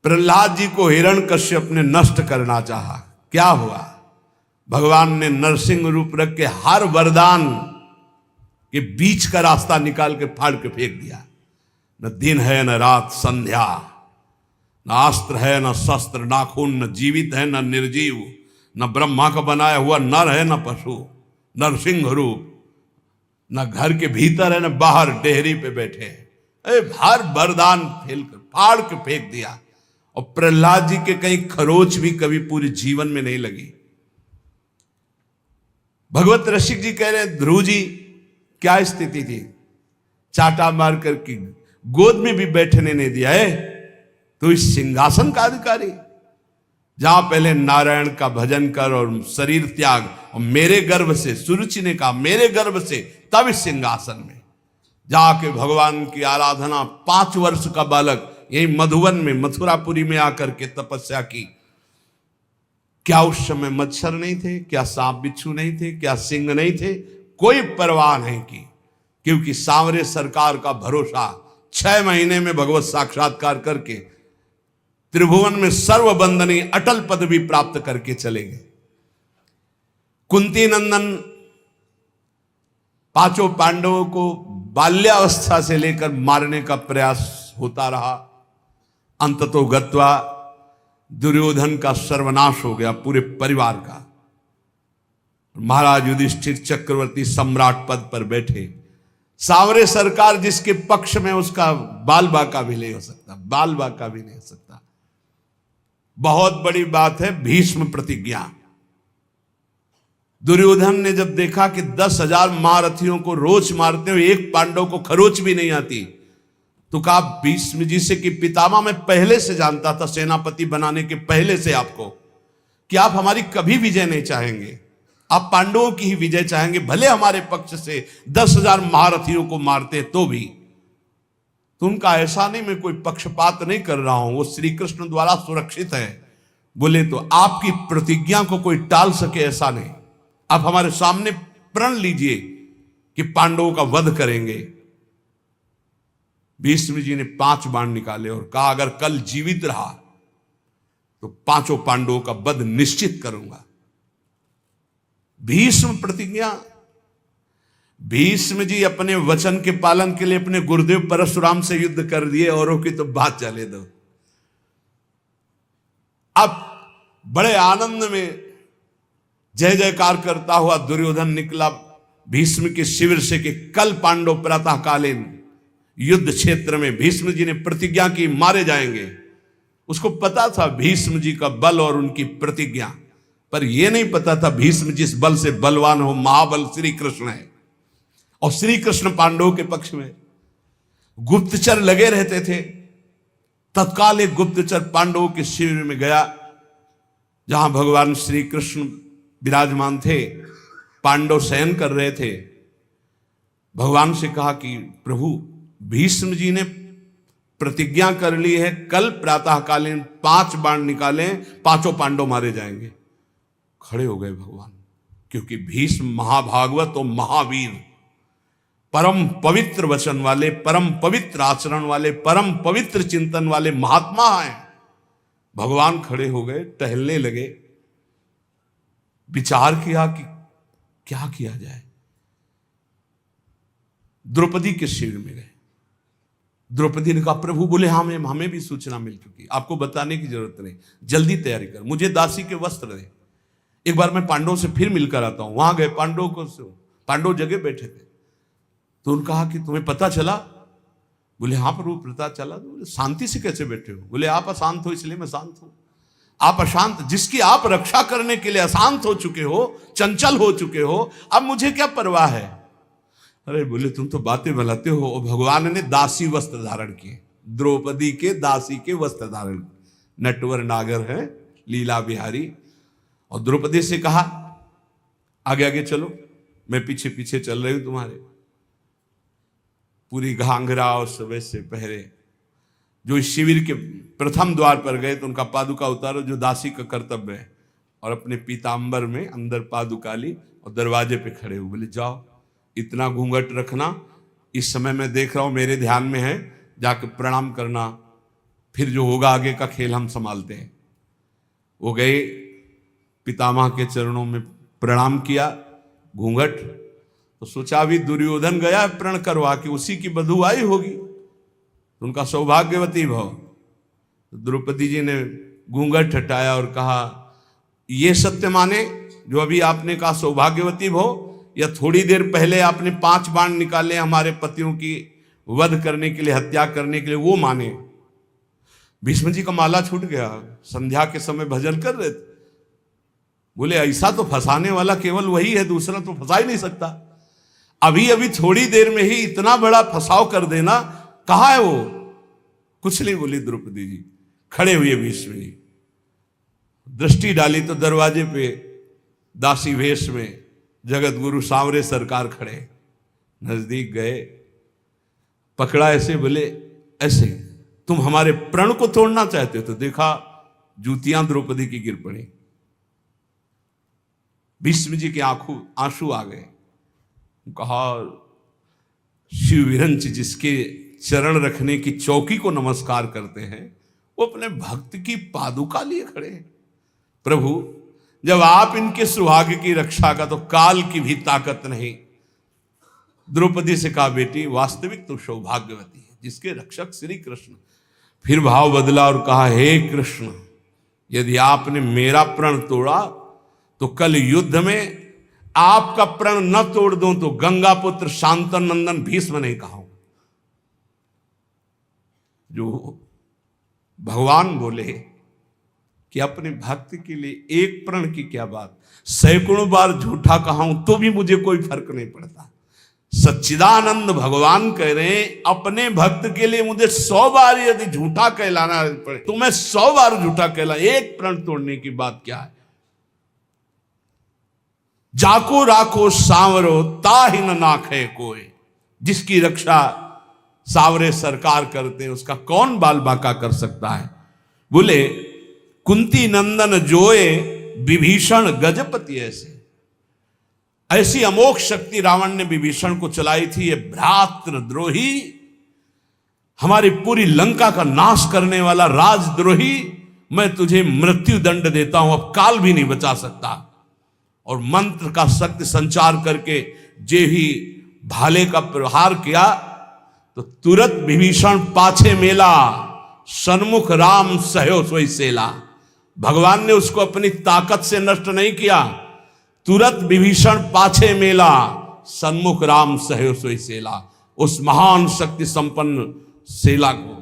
Speaker 1: प्रहलाद जी को हिरण्यकश्यप ने नष्ट करना चाहा, क्या हुआ? भगवान ने नरसिंह रूप रख के हर वरदान के बीच का रास्ता निकाल के फाड़ के फेंक दिया। न दिन है न रात संध्या, न अस्त्र है न शस्त्र, नाखून न जीवित है न निर्जीव, न ब्रह्मा का बनाया हुआ नर है न पशु, नरसिंह रूप, न घर के भीतर है न बाहर डेहरी पे बैठे। हर वरदान फाड़ के फेंक दिया। और प्रहलाद जी के कहीं खरोच भी कभी पूरे जीवन में नहीं लगी। भगवत रसिक जी कह रहे, ध्रुव जी क्या स्थिति थी, चाटा मार करके गोद में भी बैठने नहीं दिया है, तो इस सिंहासन का अधिकारी, जहां पहले नारायण का भजन कर और शरीर त्याग, और मेरे गर्भ से, सुरुचि ने कहा मेरे गर्भ से, तब इस सिंहासन में जाके भगवान की आराधना, 5 वर्ष का बालक यही मधुवन में, मथुरापुरी में आकर के तपस्या की। क्या उस समय मच्छर नहीं थे? क्या सांप बिच्छू नहीं थे? क्या सिंह नहीं थे? कोई परवाह नहीं की, क्योंकि सांवरे सरकार का भरोसा, 6 महीने में भगवत साक्षात्कार करके त्रिभुवन में सर्वबंदनी अटल पदवी प्राप्त करके चले गए। कुंती नंदन 5 पांडवों को बाल्यावस्था से लेकर मारने का प्रयास होता रहा। अंततो गत्वा दुर्योधन का सर्वनाश हो गया, पूरे परिवार का। महाराज युधिष्ठिर चक्रवर्ती सम्राट पद पर बैठे। सांवरे सरकार जिसके पक्ष में, उसका बाल बाका भी नहीं हो सकता, बाल बाका भी नहीं हो सकता। बहुत बड़ी बात है भीष्म प्रतिज्ञा। दुर्योधन ने जब देखा कि 10,000 महारथियों को रोज मारते हुए एक पांडव को खरोच भी नहीं आती, तो कहा भीष्म जी से कि पितामह मैं पहले से जानता था, सेनापति बनाने के पहले से आपको, कि आप हमारी कभी विजय नहीं चाहेंगे, आप पांडवों की ही विजय चाहेंगे, भले हमारे पक्ष से 10,000 महारथियों को मारते तो भी। तो उनका ऐसा नहीं, मैं कोई पक्षपात नहीं कर रहा हूं, वो श्री कृष्ण द्वारा सुरक्षित है। बोले तो आपकी प्रतिज्ञा को कोई टाल सके ऐसा नहीं, आप हमारे सामने प्रण लीजिए कि पांडवों का वध करेंगे। भीष्म जी ने 5 बाण निकाले और कहा अगर कल जीवित रहा तो 5 पांडवों का वध निश्चित करूंगा। भीष्म प्रतिज्ञा। भीष्म जी अपने वचन के पालन के लिए अपने गुरुदेव परशुराम से युद्ध कर दिए, औरों की तो बात चले दो। अब बड़े आनंद में जय जयकार करता हुआ दुर्योधन निकला भीष्म के शिविर से कि कल पांडव प्रातःकालीन युद्ध क्षेत्र में, भीष्म जी ने प्रतिज्ञा की मारे जाएंगे। उसको पता था भीष्म जी का बल और उनकी प्रतिज्ञा, पर यह नहीं पता था भीष्म जिस बल से बलवान हो, महाबल श्री कृष्ण है, और श्री कृष्ण पांडवों के पक्ष में। गुप्तचर लगे रहते थे। तत्काल एक गुप्तचर पांडवों के शिविर में गया, जहां भगवान श्री कृष्ण विराजमान थे, पांडव शयन कर रहे थे। भगवान से कहा कि प्रभु भीष्म जी ने प्रतिज्ञा कर ली है, कल प्रातःकालीन 5 बाण निकालें, 5 पांडव मारे जाएंगे। खड़े हो गए भगवान, क्योंकि भीष्म महाभागवत और महावीर, परम पवित्र वचन वाले, परम पवित्र आचरण वाले, परम पवित्र चिंतन वाले महात्मा हैं। भगवान खड़े हो गए, टहलने लगे, विचार किया कि क्या किया जाए। द्रौपदी के शिविर में गए। द्रौपदी ने कहा प्रभु, बोले हाँ हमें भी सूचना मिल चुकी, आपको बताने की जरूरत नहीं, जल्दी तैयारी कर, मुझे दासी के वस्त्र दे। एक बार मैं पांडवों से फिर मिलकर आता हूं। वहां गए, पांडव जगह बैठे थे, तो उन्होंने कहा कि तुम्हें पता चला? बोले हाँ प्रभु पता चला। तो बोले शांति से कैसे बैठे हो? बोले आप अशांत हो इसलिए मैं शांत हूं। आप अशांत, जिसकी आप रक्षा करने के लिए अशांत हो चुके हो, चंचल हो चुके हो, अब मुझे क्या परवाह है? अरे बोले तुम तो बातें बनाते हो। और भगवान ने दासी वस्त्र धारण किए, द्रौपदी के दासी के वस्त्र धारण, नटवर नागर है लीला बिहारी। और द्रौपदी से कहा आगे आगे चलो, मैं पीछे पीछे चल रही हूं तुम्हारे। पूरी घाघरा और सब से पहरे। जो इस शिविर के प्रथम द्वार पर गए तो उनका पादुका उतारो, जो दासी का कर्तव्य है, और अपने पीतांबर में अंदर पादुका ली और दरवाजे पे खड़े हुए। बोले जाओ, इतना घूंघट रखना, इस समय मैं देख रहा हूं मेरे ध्यान में है, जाकर प्रणाम करना, फिर जो होगा आगे का खेल हम संभालते हैं। वो गए, पितामह के चरणों में प्रणाम किया, घूंघट। तो सोचा अभी दुर्योधन गया प्रण करवा के, उसी की बधू आई होगी, तो उनका सौभाग्यवती भव। तो द्रौपदी जी ने घूंघट हटाया और कहा ये सत्य माने जो अभी आपने कहा सौभाग्यवती भव, या थोड़ी देर पहले आपने 5 बाण निकाले हमारे पतियों की वध करने के लिए, हत्या करने के लिए, वो माने? भीष्म जी का माला छूट गया, संध्या के समय भजन कर रहे थे। बोले ऐसा तो फंसाने वाला केवल वही है, दूसरा तो फंसा ही नहीं सकता। अभी अभी थोड़ी देर में ही इतना बड़ा फंसाव कर देना, कहाँ है वो? कुछ नहीं बोली द्रौपदी जी। खड़े हुए भीष्म जी, दृष्टि डाली तो दरवाजे पे दासी वेश में जगत गुरु सांवरे सरकार खड़े। नजदीक गए, पकड़ा ऐसे, बोले ऐसे तुम हमारे प्रण को तोड़ना चाहते हो? तो देखा जूतियां द्रौपदी की गिर पड़ी। भीष्म जी के आंसू आ गए। कहा शिव विरंच जिसके चरण रखने की चौकी को नमस्कार करते हैं, वो अपने भक्त की पादुका लिए खड़े हैं। प्रभु जब आप इनके सुहाग की रक्षा का, तो काल की भी ताकत नहीं। द्रौपदी से कहा बेटी वास्तविक तो सौभाग्यवती है जिसके रक्षक श्री कृष्ण। फिर भाव बदला और कहा हे कृष्ण, यदि आपने मेरा प्रण तोड़ा तो कल युद्ध में आपका प्रण न तोड़ दूं तो गंगा पुत्र शांतन नंदन भीष्म नहीं कहा। जो भगवान बोले कि अपने भक्त के लिए एक प्रण की क्या बात, सैकड़ों बार झूठा कहा हूं तो भी मुझे कोई फर्क नहीं पड़ता। सच्चिदानंद भगवान कह रहे हैं अपने भक्त के लिए मुझे 100 बार यदि झूठा कहलाना पड़े तो मैं 100 बार झूठा कहला, एक प्रण तोड़ने की बात क्या है? जाको राखो सांवरो ताहि न नाखे कोई। जिसकी रक्षा सांवरे सरकार करते हैं उसका कौन बाल बाका कर सकता है? बोले कुंती नंदन जोए विभीषण गजपति। ऐसी अमोघ शक्ति रावण ने विभीषण को चलाई थी। ये भ्रातृद्रोही, हमारी पूरी लंका का नाश करने वाला राजद्रोही, मैं तुझे मृत्यु दंड देता हूं, अब काल भी नहीं बचा सकता। और मंत्र का शक्ति संचार करके जे ही भाले का प्रहार किया तो तुरंत विभीषण पाछे मेला, सन्मुख राम सहयो सोई सेला। भगवान ने उसको अपनी ताकत से नष्ट नहीं किया, तुरंत विभीषण पाछे मेला, सन्मुख राम सहयो सोई सेला। उस महान शक्ति संपन्न सेला को,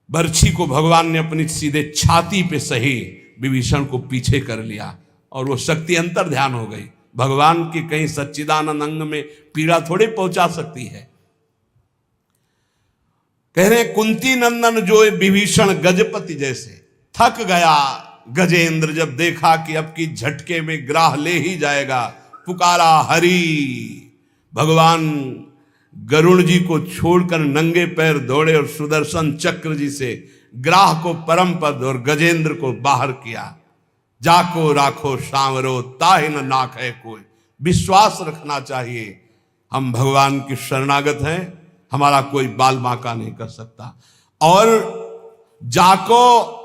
Speaker 1: बर्छी को भगवान ने अपनी सीधे छाती पे सही विभीषण को पीछे कर लिया और वो शक्ति अंतर ध्यान हो गई। भगवान की कहीं सच्चिदानंद अंग में पीड़ा थोड़ी पहुंचा सकती है। कह रहे कुंती नंदन जो विभीषण गजपति जैसे। थक गया गजेंद्र जब देखा कि अब की झटके में ग्राह ले ही जाएगा, पुकारा हरि। भगवान गरुण जी को छोड़कर नंगे पैर दौड़े और सुदर्शन चक्र जी से ग्राह को परम पद और गजेंद्र को बाहर किया। जाको राखो सांवरो ताहि न नाखे कोई। विश्वास रखना चाहिए, हम भगवान की शरणागत हैं, हमारा कोई बाल बांका नहीं कर सकता। और जाको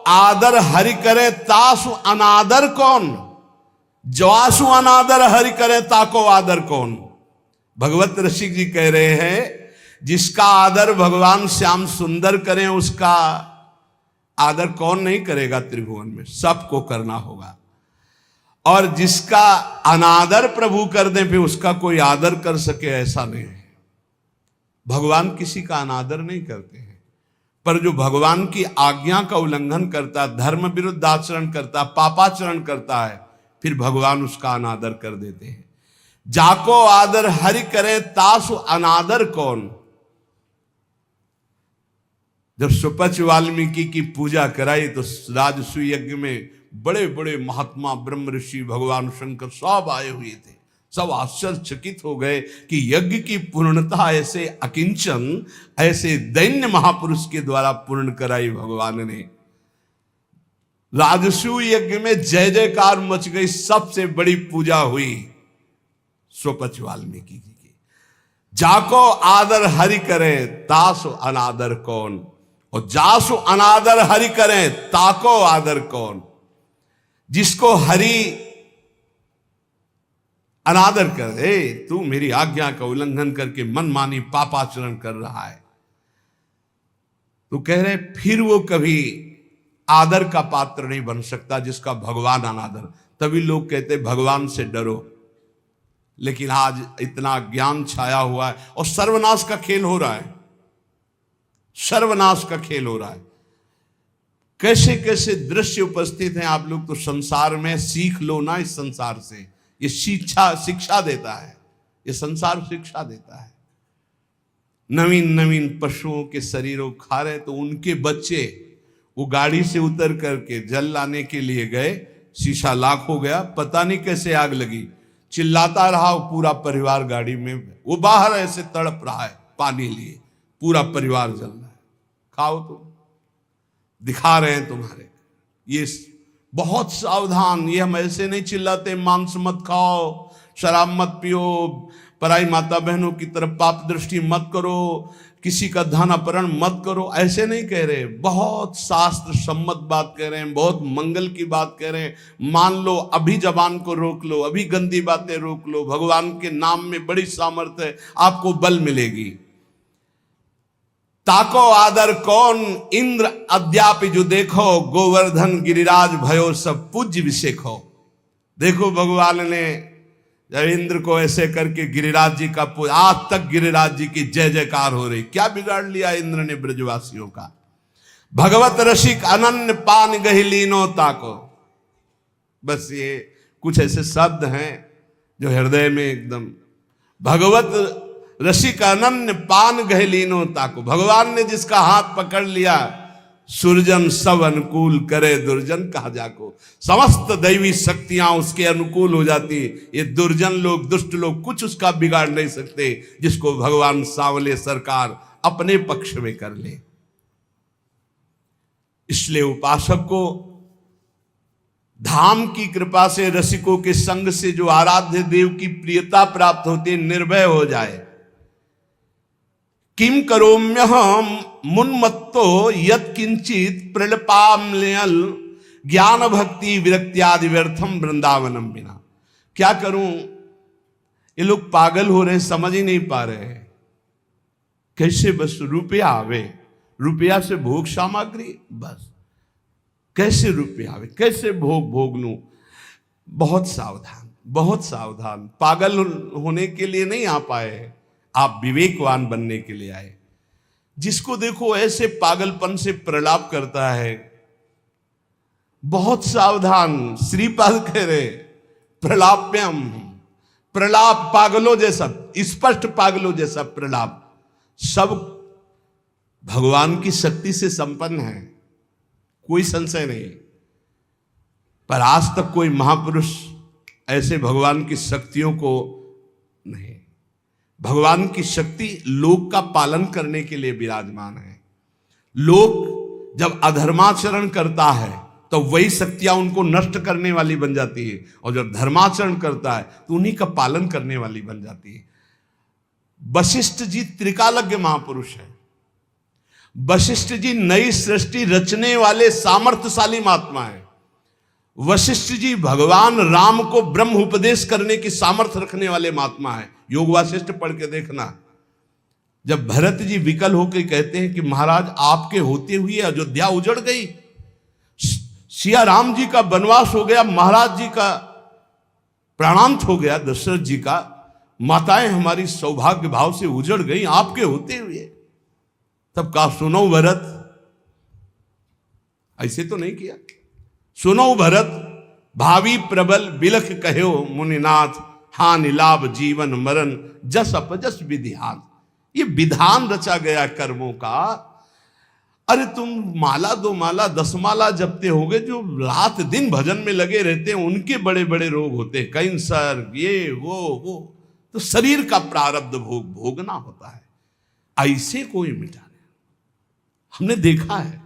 Speaker 1: आदर हरि करे तासु अनादर कौन, जवासु अनादर हरि करे ताको आदर कौन। भगवत ऋषि जी कह रहे हैं जिसका आदर भगवान श्याम सुंदर करें उसका आदर कौन नहीं करेगा त्रिभुवन में, सबको करना होगा। और जिसका अनादर प्रभु कर दे फिर उसका कोई आदर कर सके, ऐसा नहीं है। भगवान किसी का अनादर नहीं करते हैं, पर जो भगवान की आज्ञा का उल्लंघन करता, धर्म विरुद्ध आचरण करता, पापाचरण करता है, फिर भगवान उसका अनादर कर देते हैं। जाको आदर हरि करे तासु अनादर कौन। जब सुपच वाल्मीकि की पूजा कराई तो राजसू यज्ञ में बड़े बड़े महात्मा ब्रह्म ऋषि भगवान शंकर सब आए हुए थे। सब आश्चर्यचकित हो गए कि यज्ञ की पूर्णता ऐसे अकिंचन, ऐसे दैन्य महापुरुष के द्वारा पूर्ण कराई भगवान ने। राजसू यज्ञ में जय जयकार मच गई, सबसे बड़ी पूजा हुई सुपच वाल्मीकि की। जाको आदर हरि करे तासो अनादर कौन, और जासु अनादर हरि करे ताको आदर कौन। जिसको हरि अनादर कर दे, तू मेरी आज्ञा का उल्लंघन करके मनमानी पापाचरण कर रहा है, तो कह रहे फिर वो कभी आदर का पात्र नहीं बन सकता जिसका भगवान अनादर। तभी लोग कहते भगवान से डरो, लेकिन आज इतना ज्ञान छाया हुआ है और सर्वनाश का खेल हो रहा है, सर्वनाश का खेल हो रहा है। कैसे कैसे दृश्य उपस्थित हैं, आप लोग तो संसार में सीख लो ना। इस संसार से ये शिक्षा देता है, ये संसार शिक्षा देता है। नवीन नवीन पशुओं के शरीरों खा रहे, तो उनके बच्चे वो गाड़ी से उतर करके जल लाने के लिए गए, शीशा लाख हो गया, पता नहीं कैसे आग लगी, चिल्लाता रहा पूरा परिवार गाड़ी में, वो बाहर ऐसे तड़प रहा है पानी लिए, पूरा परिवार जल रहा है। खाओ तुम, दिखा रहे हैं तुम्हारे। ये बहुत सावधान, ये हम ऐसे नहीं चिल्लाते मांस मत खाओ, शराब मत पियो, पराई माता बहनों की तरफ पाप दृष्टि मत करो, किसी का धन अपहरण मत करो, ऐसे नहीं कह रहे। बहुत शास्त्र सम्मत बात कह रहे हैं, बहुत मंगल की बात कह रहे हैं। मान लो, अभी जबान को रोक लो, अभी गंदी बातें रोक लो, भगवान के नाम में बड़ी सामर्थ्य है, आपको बल मिलेगी। ताको आदर कौन इंद्र अद्यापि जो देखो, गोवर्धन गिरिराज भयो सब पूज्य विषेखो। देखो भगवान ने जब इंद्र को ऐसे करके गिरिराज जी का आज तक गिरिराज जी की जय जयकार हो रही। क्या बिगाड़ लिया इंद्र ने ब्रजवासियों का। भगवत रसिक अनन्य पान गहिलीनो ताको। बस ये कुछ ऐसे शब्द हैं जो हृदय में एकदम, भगवत रसिक अनन्य पान गहलीनो ताको। भगवान ने जिसका हाथ पकड़ लिया, सुरजन सब अनुकूल करे दुर्जन कहा जाको। समस्त दैवी शक्तियां उसके अनुकूल हो जाती। ये दुर्जन लोग, दुष्ट लोग कुछ उसका बिगाड़ नहीं सकते, जिसको भगवान सांवले सरकार अपने पक्ष में कर ले। इसलिए उपासक को धाम की कृपा से, रसिकों के संग से जो आराध्य देव की प्रियता प्राप्त होती है, निर्भय हो जाए। किम करोम्यहम मुन्मत्तो यत् किंचित प्रलपाम्यल ज्ञान भक्ति विरक्त्यादि व्यर्थम वृंदावनम बिना। क्या करूं, ये लोग पागल हो रहे, समझ ही नहीं पा रहे हैं। कैसे बस रुपया आवे, रुपया से भोग सामग्री, बस कैसे रुपया आवे, कैसे भोग लूं। बहुत सावधान, बहुत सावधान। पागल होने के लिए नहीं आ पाए, आप विवेकवान बनने के लिए आए। जिसको देखो ऐसे पागलपन से प्रलाप करता है, बहुत सावधान। श्रीपाद कह रहे प्रलाप्यम, प्रलाप पागलों जैसा, स्पष्ट पागलों जैसा प्रलाप। सब भगवान की शक्ति से संपन्न है, कोई संशय नहीं, पर आज तक कोई महापुरुष ऐसे भगवान की शक्तियों को नहीं। भगवान की शक्ति लोक का पालन करने के लिए विराजमान है। लोक जब अधर्माचरण करता है तो वही शक्तियां उनको नष्ट करने वाली बन जाती है, और जब धर्माचरण करता है तो उन्हीं का पालन करने वाली बन जाती है। वशिष्ठ जी त्रिकालज्ञ महापुरुष है। वशिष्ठ जी नई सृष्टि रचने वाले सामर्थ्यशाली महात्मा है। वशिष्ठ जी भगवान राम को ब्रह्म उपदेश करने की सामर्थ्य रखने वाले महात्मा है। योग वासिष्ठ पढ़ के देखना। जब भरत जी विकल होकर कहते हैं कि महाराज आपके होते हुए अयोध्या उजड़ गई, सिया राम जी का वनवास हो गया, महाराज जी का प्राणांत हो गया दशरथ जी का। माताएं हमारी सौभाग्य भाव से उजड़ गई आपके होते हुए। तब कहा सुनो भरत, ऐसे तो नहीं किया, सुनो भरत भावी प्रबल बिलख कहो मुनिनाथ, हानि लाभ जीवन मरण जस अपजस विधिहान। ये विधान रचा गया कर्मों का। अरे तुम माला 2 माला 10 माला जपते होगे, जो रात दिन भजन में लगे रहते हैं उनके बड़े बड़े रोग होते हैं, कैंसर, ये वो। तो शरीर का प्रारब्ध भोगना होता है, ऐसे कोई मिटा नहीं। हमने देखा है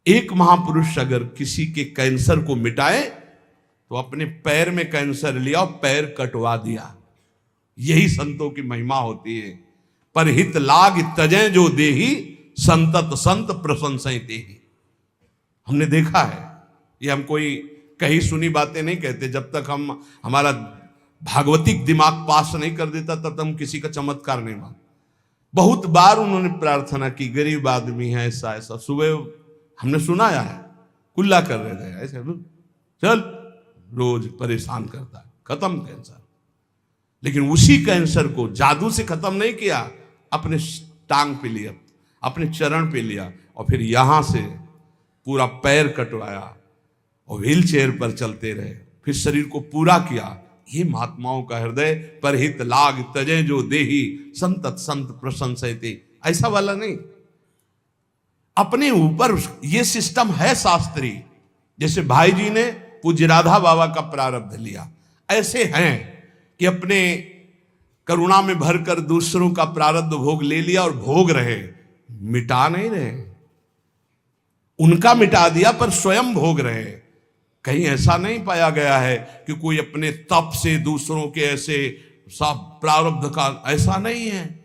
Speaker 1: एक महापुरुष अगर किसी के कैंसर को मिटाए तो अपने पैर में कैंसर लिया और पैर कटवा दिया। यही संतों की महिमा होती है। पर हित लाग तजय जो देही, संतत संत प्रशंसय तेहि। हमने देखा है, ये हम कोई कहीं सुनी बातें नहीं कहते। जब तक हमारा भागवतिक दिमाग पास नहीं कर देता तब तक हम किसी का चमत्कार नहीं मान। बहुत बार उन्होंने प्रार्थना की, गरीब आदमी है, ऐसा ऐसा। सुबह हमने सुनाया है, कुल्ला कर रहे थे ऐसे, चल रोज परेशान करता है, खत्म कैंसर। लेकिन उसी कैंसर को जादू से खत्म नहीं किया, अपने टांग पे लिया, अपने चरण पे लिया और फिर यहां से पूरा पैर कटवाया और व्हील चेयर पर चलते रहे, फिर शरीर को पूरा किया। ये महात्माओं का हृदय। परहित लाग तजय जो देही, संतत संत प्रशंसयते। ऐसा वाला नहीं, अपने ऊपर ये सिस्टम है शास्त्री। जैसे भाई जी ने पूज्य राधा बाबा का प्रारब्ध लिया, ऐसे हैं कि अपने करुणा में भरकर दूसरों का प्रारब्ध भोग ले लिया और भोग रहे, मिटा नहीं रहे। उनका मिटा दिया पर स्वयं भोग रहे। कहीं ऐसा नहीं पाया गया है कि कोई अपने तप से दूसरों के ऐसे सब प्रारब्ध का, ऐसा नहीं है।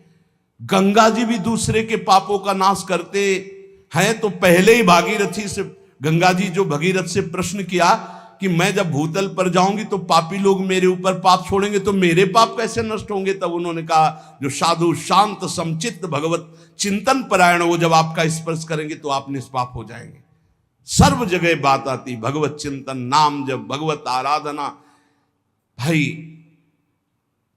Speaker 1: गंगा जी भी दूसरे के पापों का नाश करते हैं। तो पहले ही भागीरथी से, गंगा जी जो भगीरथ से प्रश्न किया कि मैं जब भूतल पर जाऊंगी तो पापी लोग मेरे ऊपर पाप छोड़ेंगे तो मेरे पाप कैसे नष्ट होंगे। तब उन्होंने कहा जो साधु शांत समचित्त भगवत चिंतन परायण, वो जब आपका स्पर्श करेंगे तो आप निष्पाप हो जाएंगे। सर्व जगह बात आती, भगवत चिंतन, नाम जब, भगवत आराधना। भाई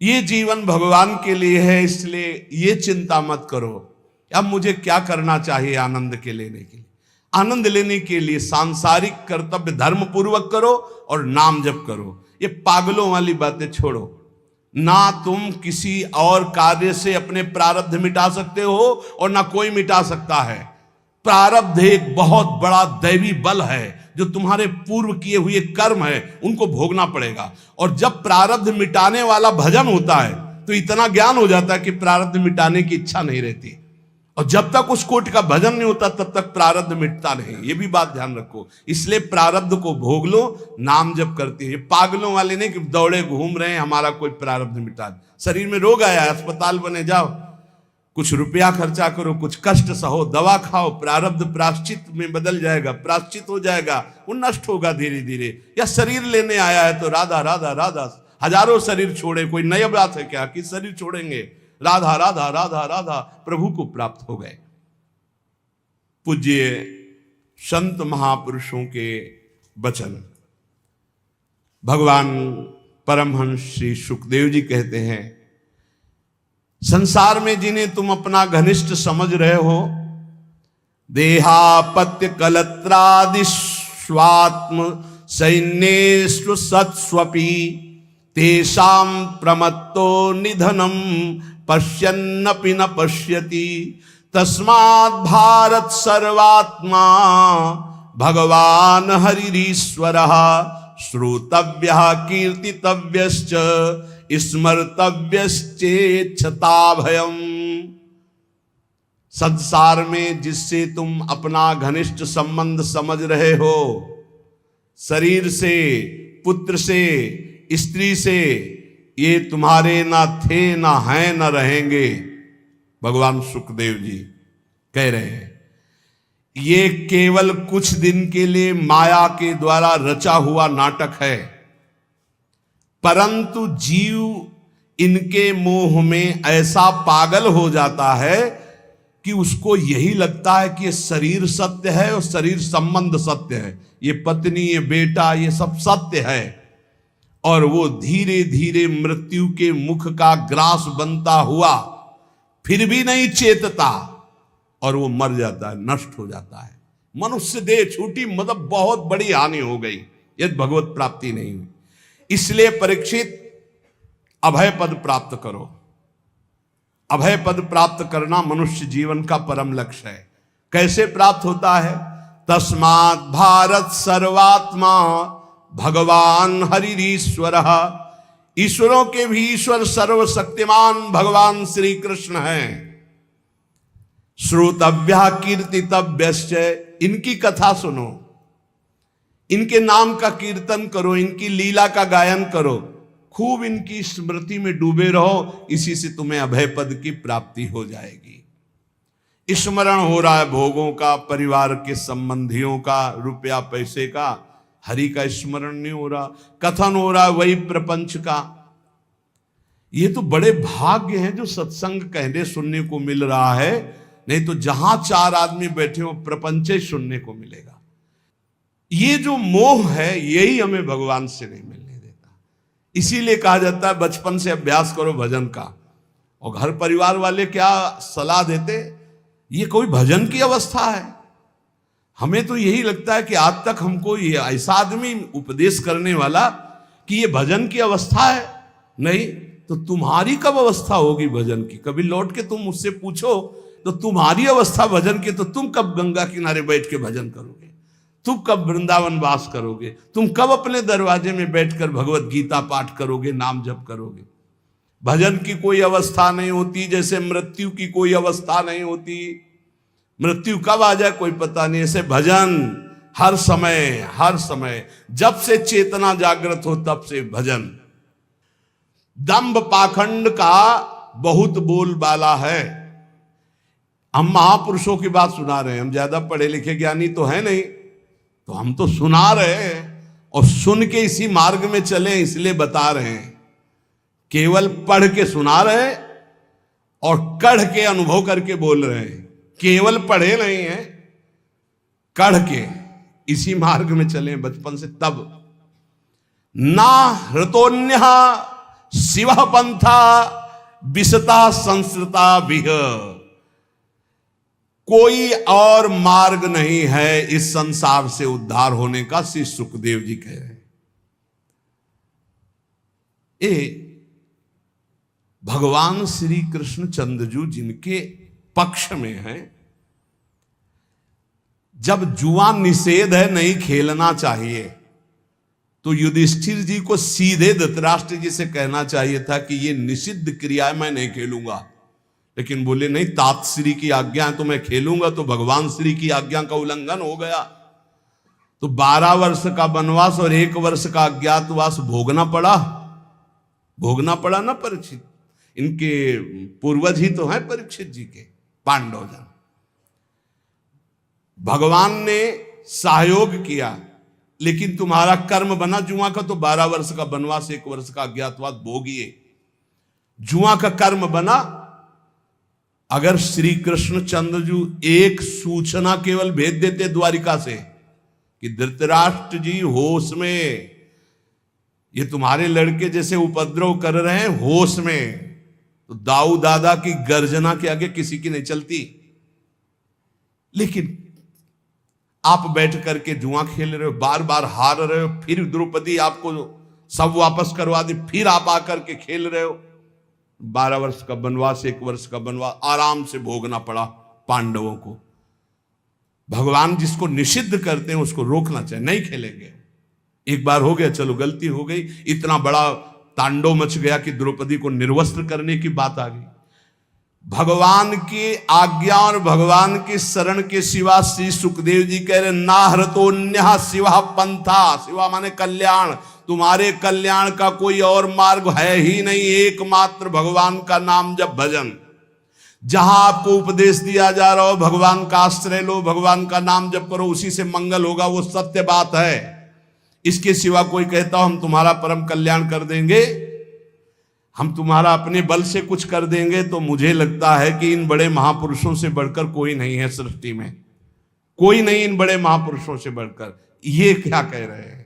Speaker 1: ये जीवन भगवान के लिए है, इसलिए ये चिंता मत करो अब मुझे क्या करना चाहिए आनंद के लेने के लिए। आनंद लेने के लिए सांसारिक कर्तव्य धर्म पूर्वक करो और नाम जप करो। ये पागलों वाली बातें छोड़ो। ना तुम किसी और कार्य से अपने प्रारब्ध मिटा सकते हो और ना कोई मिटा सकता है। प्रारब्ध एक बहुत बड़ा दैवी बल है, जो तुम्हारे पूर्व किए हुए कर्म है उनको भोगना पड़ेगा। और जब प्रारब्ध मिटाने वाला भजन होता है तो इतना ज्ञान हो जाता है कि प्रारब्ध मिटाने की इच्छा नहीं रहती। और जब तक उस कोटि का भजन नहीं होता तब तक प्रारब्ध मिटता नहीं। ये भी बात ध्यान रखो। इसलिए प्रारब्ध को भोग लो, नाम जप करते हैं। पागलों वाले नहीं कि दौड़े घूम रहे हैं हमारा कोई प्रारब्ध मिटा। शरीर में रोग आया, अस्पताल बने जाओ, कुछ रुपया खर्चा करो, कुछ कष्ट सहो, दवा खाओ, प्रारब्ध प्राश्चित में बदल जाएगा, प्राश्चित हो जाएगा, वो नष्ट होगा धीरे धीरे। या शरीर लेने आया है तो राधा राधा राधा, हजारों शरीर छोड़े, कोई नई बात है क्या कि शरीर छोड़ेंगे? राधा राधा राधा राधा, प्रभु को प्राप्त हो गए। पूज्य संत महापुरुषों के वचन, भगवान परमहंस श्री सुखदेव जी कहते हैं, संसार में जिन्हें तुम अपना घनिष्ठ समझ रहे हो, देहापत्य कलत्रादि स्वात्म सैन्येषु सत्स्वपि तेषां प्रमत्तो निधनम पश्यन्नपि न पश्यति। तस्मात् भारत सर्वात्मा भगवान हरिरीश्वरः, श्रोतव्यः कीर्तितव्यश्च स्मर्तव्यश्चेच्छता भयम्। संसार में जिससे तुम अपना घनिष्ठ संबंध समझ रहे हो, शरीर से, पुत्र से, स्त्री से, ये तुम्हारे ना थे ना हैं ना रहेंगे। भगवान सुखदेव जी कह रहे हैं ये केवल कुछ दिन के लिए माया के द्वारा रचा हुआ नाटक है, परंतु जीव इनके मोह में ऐसा पागल हो जाता है कि उसको यही लगता है कि ये शरीर सत्य है और शरीर संबंध सत्य है, ये पत्नी, ये बेटा, ये सब सत्य है। और वो धीरे धीरे मृत्यु के मुख का ग्रास बनता हुआ फिर भी नहीं चेतता और वो मर जाता है, नष्ट हो जाता है। मनुष्य देह छूटी, मतलब बहुत बड़ी हानि हो गई यदि भगवत प्राप्ति नहीं हुई। इसलिए परीक्षित, अभय पद प्राप्त करो। अभय पद प्राप्त करना मनुष्य जीवन का परम लक्ष्य है। कैसे प्राप्त होता है? तस्मात् भारत सर्वात्मा भगवान हरिरीश्वर। ईश्वरों के भी ईश्वर सर्वशक्तिमान भगवान श्री कृष्ण हैं। श्रोतव्या कीर्तितव्यश्च, इनकी कथा सुनो, इनके नाम का कीर्तन करो, इनकी लीला का गायन करो, खूब इनकी स्मृति में डूबे रहो, इसी से तुम्हें अभय पद की प्राप्ति हो जाएगी। स्मरण हो रहा है भोगों का, परिवार के संबंधियों का, रुपया पैसे का, हरि का स्मरण नहीं हो रहा, कथन हो रहा है वही प्रपंच का। ये तो बड़े भाग्य हैं जो सत्संग कहने सुनने को मिल रहा है, नहीं तो जहां चार आदमी बैठे हो प्रपंच ही सुनने को मिलेगा। ये जो मोह है यही हमें भगवान से नहीं मिलने देता। इसीलिए कहा जाता है बचपन से अभ्यास करो भजन का। और घर परिवार वाले क्या सलाह देते, ये कोई भजन की अवस्था है। हमें तो यही लगता है कि आज तक हमको ये ऐसा आदमी उपदेश करने वाला कि ये भजन की अवस्था है। नहीं तो तुम्हारी कब अवस्था होगी भजन की? कभी लौट के तुम मुझसे पूछो तो तुम्हारी अवस्था भजन की, तो तुम कब गंगा किनारे बैठ के भजन करोगे? तुम कब वृंदावन वास करोगे? तुम कब अपने दरवाजे में बैठकर भगवत गीता पाठ करोगे, नाम जप करोगे? भजन की कोई अवस्था नहीं होती, जैसे मृत्यु की कोई अवस्था नहीं होती। मृत्यु कब आ जाए कोई पता नहीं। ऐसे भजन हर समय जब से चेतना जागृत हो तब से भजन। दंभ पाखंड का बहुत बोलबाला है। हम महापुरुषों की बात सुना रहे हैं, हम ज्यादा पढ़े लिखे ज्ञानी तो है नहीं, तो हम तो सुना रहे हैं और सुन के इसी मार्ग में चले इसलिए बता रहे हैं। केवल पढ़ के सुना रहे हैं और कढ़ के अनुभव करके बोल रहे हैं। केवल पढ़े नहीं है, कढ़ के इसी मार्ग में चले बचपन से। तब ना हृतोन्य शिव पंथा विसता संस्कृता विह, कोई और मार्ग नहीं है इस संसार से उद्धार होने का, श्री सुखदेव जी कह रहे हैं। भगवान श्री कृष्ण चंद्रजू जिनके पक्ष में है, जब जुआ निषेध है, नहीं खेलना चाहिए, तो युधिष्ठिर जी को सीधे धृतराष्ट्र जी से कहना चाहिए था कि ये निषिद्ध क्रिया है, मैं नहीं खेलूंगा। लेकिन बोले नहीं, तात श्री की आज्ञा है तो मैं खेलूंगा, तो भगवान श्री की आज्ञा का उल्लंघन हो गया। तो 12 वर्ष का वनवास और 1 वर्ष का अज्ञातवास भोगना पड़ा ना परीक्षित। इनके पूर्वज ही तो हैं परीक्षित जी के, पांडवजन। भगवान ने सहयोग किया, लेकिन तुम्हारा कर्म बना जुआ का, तो 12 वर्ष का वनवास 1 वर्ष का अज्ञातवास भोगिए। जुआ का कर्म बना। अगर श्री कृष्ण चंद्रजू एक सूचना केवल भेज देते द्वारिका से कि धृतराष्ट्र जी होश में, ये तुम्हारे लड़के जैसे उपद्रव कर रहे हैं, होश में, तो दाऊ दादा की गर्जना के आगे किसी की नहीं चलती। लेकिन आप बैठ करके जुआ खेल रहे हो, बार बार हार रहे हो, फिर द्रौपदी आपको सब वापस करवा दी, फिर आप आकर के खेल रहे हो। 12 वर्ष का वनवास 1 वर्ष का वनवास आराम से भोगना पड़ा पांडवों को। भगवान जिसको निषिद्ध करते हैं उसको रोकना चाहिए, नहीं खेलेंगे। एक बार हो गया, चलो गलती हो गई, इतना बड़ा तांडव मच गया कि द्रौपदी को निर्वस्त्र करने की बात आ गई। भगवान की आज्ञा और भगवान की शरण के सिवा, श्री सुखदेव जी कह रहे, ना हृतोन्य शिवा पंथा, शिवा माने कल्याण, तुम्हारे कल्याण का कोई और मार्ग है ही नहीं, एकमात्र भगवान का नाम जप भजन। जहां आपको उपदेश दिया जा रहा हो भगवान का आश्रय लो, भगवान का नाम जप करो, उसी से मंगल होगा, वो सत्य बात है। इसके सिवा कोई कहता हो हम तुम्हारा परम कल्याण कर देंगे, हम तुम्हारा अपने बल से कुछ कर देंगे, तो मुझे लगता है कि इन बड़े महापुरुषों से बढ़कर कोई नहीं है सृष्टि में, कोई नहीं इन बड़े महापुरुषों से बढ़कर। ये क्या कह रहे हैं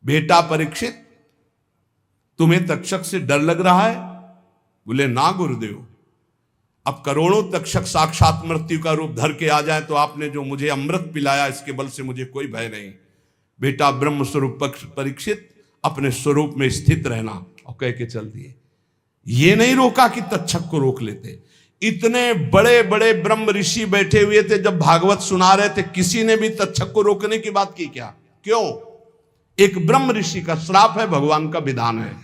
Speaker 1: बेटा परीक्षित, तुम्हें तक्षक से डर लग रहा है? बोले ना गुरुदेव, अब करोड़ों तक्षक साक्षात मृत्यु का रूप धर के आ जाए तो आपने जो मुझे अमृत पिलाया इसके बल से मुझे कोई भय नहीं। बेटा ब्रह्म स्वरूप परीक्षित, अपने स्वरूप में स्थित रहना, और कह के चल दिए। ये नहीं रोका कि तक्षक को रोक लेते। इतने बड़े बड़े ब्रह्म ऋषि बैठे हुए थे, जब भागवत सुना रहे थे किसी ने भी तक्षक को रोकने की बात की क्या? क्यों? एक ब्रह्म ऋषि का श्राप है, भगवान का विधान है।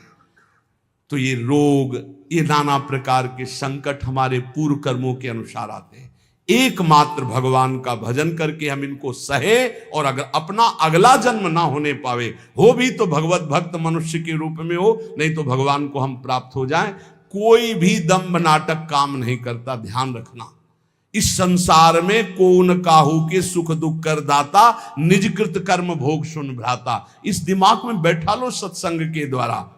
Speaker 1: तो ये रोग, ये नाना प्रकार के संकट हमारे पूर्व कर्मों के अनुसार आते हैं। एकमात्र भगवान का भजन करके हम इनको सहे, और अगर अपना अगला जन्म ना होने पावे, हो भी तो भगवत भक्त मनुष्य के रूप में हो, नहीं तो भगवान को हम प्राप्त हो जाएं। कोई भी दंभ नाटक काम नहीं करता, ध्यान रखना। इस संसार में कौन काहू के सुख दुख कर दाता, निज कृत कर्म भोग सुन भ्राता। इस दिमाग में बैठा लो सत्संग के द्वारा।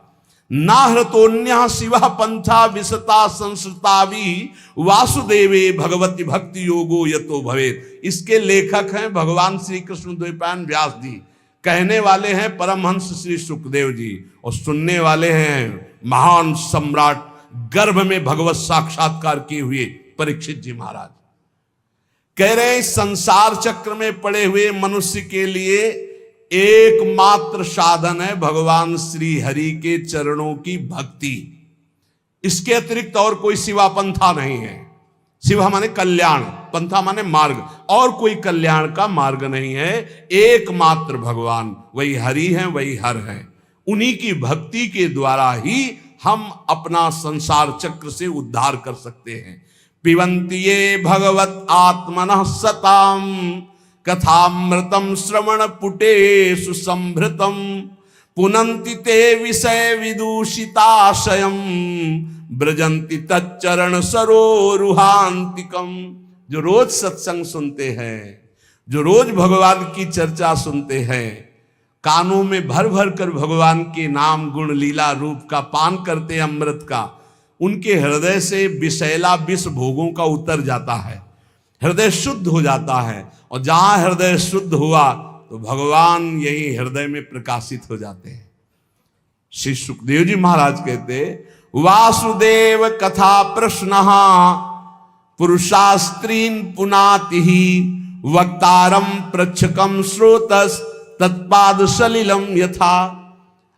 Speaker 1: नाहृतोन्य शिव पंथा विसता संसृतावी वासुदेवे भगवती भक्ति योगो यतो भवेत। इसके लेखक हैं भगवान श्री कृष्ण द्वैपायन व्यास जी, कहने वाले हैं परमहंस श्री सुखदेव जी, और सुनने वाले हैं महान सम्राट, गर्भ में भगवत साक्षात्कार किए हुए परीक्षित जी महाराज। कह रहे हैं संसार चक्र में पड़े हुए मनुष्य के लिए एकमात्र साधन है भगवान श्री हरि के चरणों की भक्ति। इसके अतिरिक्त और कोई सिवा पंथा नहीं है। शिवा माने कल्याण, पंथा माने मार्ग, और कोई कल्याण का मार्ग नहीं है। एकमात्र भगवान वही हरि हैं, वही हर हैं। उन्हीं की भक्ति के द्वारा ही हम अपना संसार चक्र से उद्धार कर सकते हैं। पिबन्ति ये भगवत आत्मनः सताम कथामृतम श्रवण पुटेषु संभृतम पुनन्ति ते विषय विदूषिताशयम ब्रजन्ति तच्चरण सरोरुहांतिकम। जो रोज सत्संग सुनते हैं, जो रोज भगवान की चर्चा सुनते हैं, कानों में भर भर कर भगवान के नाम गुण लीला रूप का पान करते हैं अमृत का, उनके हृदय से विषैला विष भोगों का उतर जाता है, हृदय शुद्ध हो जाता है। और जहां हृदय शुद्ध हुआ तो भगवान यही हृदय में प्रकाशित हो जाते हैं। श्री सुखदेव जी महाराज कहते, वासुदेव कथा प्रश्न पुरुषास्त्रीन पुनाति वक्तारम प्रच्छकम श्रोतस तत्पाद सलिलम यथा।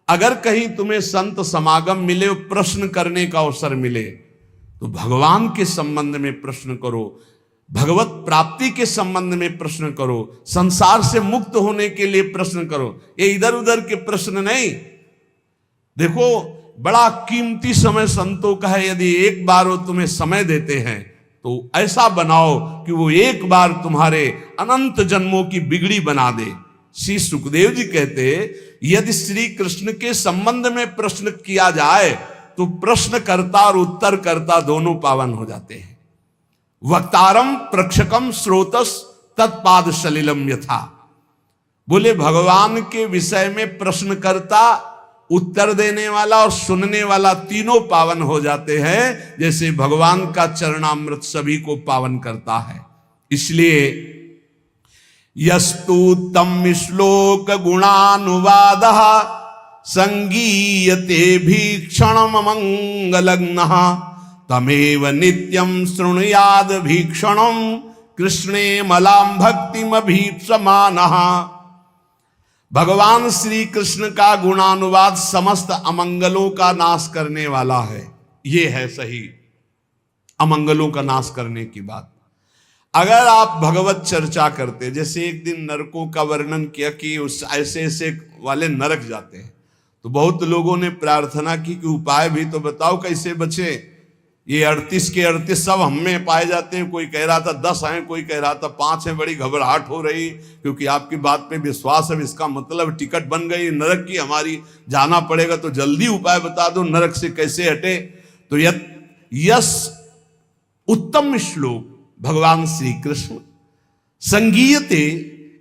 Speaker 1: अगर कहीं तुम्हें संत समागम मिले, प्रश्न करने का अवसर मिले, तो भगवान के संबंध में प्रश्न करो, भगवत प्राप्ति के संबंध में प्रश्न करो, संसार से मुक्त होने के लिए प्रश्न करो। ये इधर उधर के प्रश्न नहीं। देखो, बड़ा कीमती समय संतों का है। यदि एक बार वो तुम्हें समय देते हैं तो ऐसा बनाओ कि वो एक बार तुम्हारे अनंत जन्मों की बिगड़ी बना दे। श्री सुखदेव जी कहते, यदि श्री कृष्ण के संबंध में प्रश्न किया जाए तो प्रश्नकर्ता और उत्तरकर्ता दोनों पावन हो जाते हैं। वक्तारम प्रक्षकम श्रोतस तत्पाद सलिलम यथा। बोले भगवान के विषय में प्रश्नकर्ता, उत्तर देने वाला और सुनने वाला तीनों पावन हो जाते हैं, जैसे भगवान का चरणामृत सभी को पावन करता है। इसलिए यस्तु तम श्लोक गुणानुवादः संगीयते भीक्षणम मंगलग्नः तमेव नित्यं शृणुयाद भीक्षणं कृष्णे मलाम भक्तिम अभीप्समानः। भगवान श्री कृष्ण का गुणानुवाद समस्त अमंगलों का नाश करने वाला है। ये है सही अमंगलों का नाश करने की बात। अगर आप भगवत चर्चा करते, जैसे एक दिन नरकों का वर्णन किया कि उस ऐसे ऐसे वाले नरक जाते हैं, तो बहुत लोगों ने प्रार्थना की कि उपाय भी तो बताओ कैसे बचे। ये 38 के 38 सब हम में पाए जाते हैं। कोई कह रहा था 10 हैं, कोई कह रहा था 5 हैं। बड़ी घबराहट हो रही, क्योंकि आपकी बात पे विश्वास है, इसका मतलब टिकट बन गई नरक की हमारी, जाना पड़ेगा। तो जल्दी उपाय बता दो नरक से कैसे हटे। तो यस उत्तम श्लोक भगवान श्री कृष्ण संगीयते,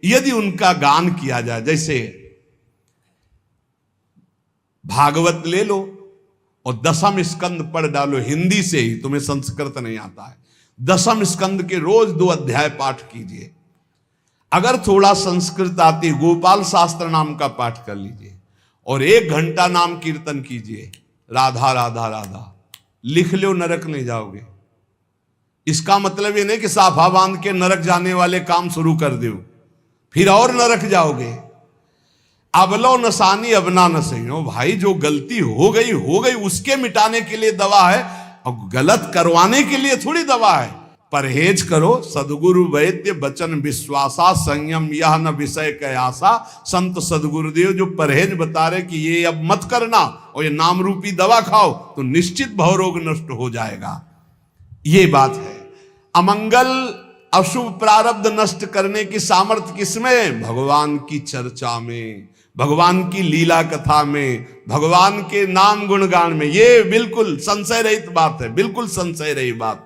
Speaker 1: यदि उनका गान किया जाए, जैसे भागवत ले लो और 10वें स्कंद पढ़ डालो हिंदी से ही, तुम्हें संस्कृत नहीं आता है, 10वें स्कंद के रोज 2 अध्याय पाठ कीजिए। अगर थोड़ा संस्कृत आती, गोपाल शास्त्र नाम का पाठ कर लीजिए। और 1 घंटा नाम कीर्तन कीजिए, राधा राधा राधा, लिख लो, नरक नहीं जाओगे। इसका मतलब ये नहीं कि साफा बांध के नरक जाने वाले काम शुरू कर दो, फिर और नरक जाओगे। अबलो नसानी अबना न सही हो भाई, जो गलती हो गई उसके मिटाने के लिए दवा है, और गलत करवाने के लिए थोड़ी दवा है। परहेज करो, सदगुरु वैद्य बचन विश्वासा, संयम यह न विषय कयासा। संत सदगुरुदेव जो परहेज बता रहे कि ये अब मत करना और ये नाम रूपी दवा खाओ तो निश्चित भवरोग नष्ट हो जाएगा, ये बात है। अमंगल अशुभ प्रारब्ध नष्ट करने की सामर्थ्य किसमें? भगवान की चर्चा में, भगवान की लीला कथा में, भगवान के नाम गुणगान में। ये बिल्कुल संशय रहित बात है, बिल्कुल संशय रहित बात।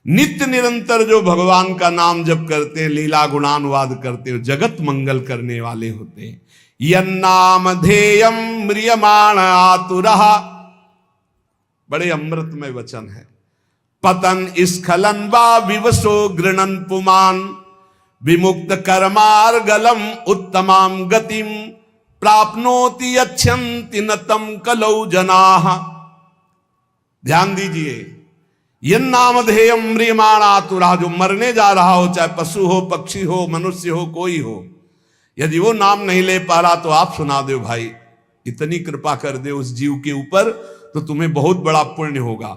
Speaker 1: नित्य निरंतर जो भगवान का नाम जप करते हैं, लीला गुणानुवाद करते हो, जगत मंगल करने वाले होते हैं। यन्नाम ध्येयम म्रियमाण आतुरः, बड़े अमृतमय वचन है। पतन स्खलन वा विवशो गृणन पुमान, विमुक्त कर्मार्गलम उत्तमाम गतिम, प्राप्नोति यच्छन्ति नतम कलौ जनाः। ध्यान दीजिए, यन्नामधेयम म्रियमाण आतुरः, जो मरने जा रहा हो, चाहे पशु हो, पक्षी हो, मनुष्य हो, कोई हो, यदि वो नाम नहीं ले पा रहा तो आप सुना दो भाई, इतनी कृपा कर दे उस जीव के ऊपर तो तुम्हें बहुत बड़ा पुण्य होगा।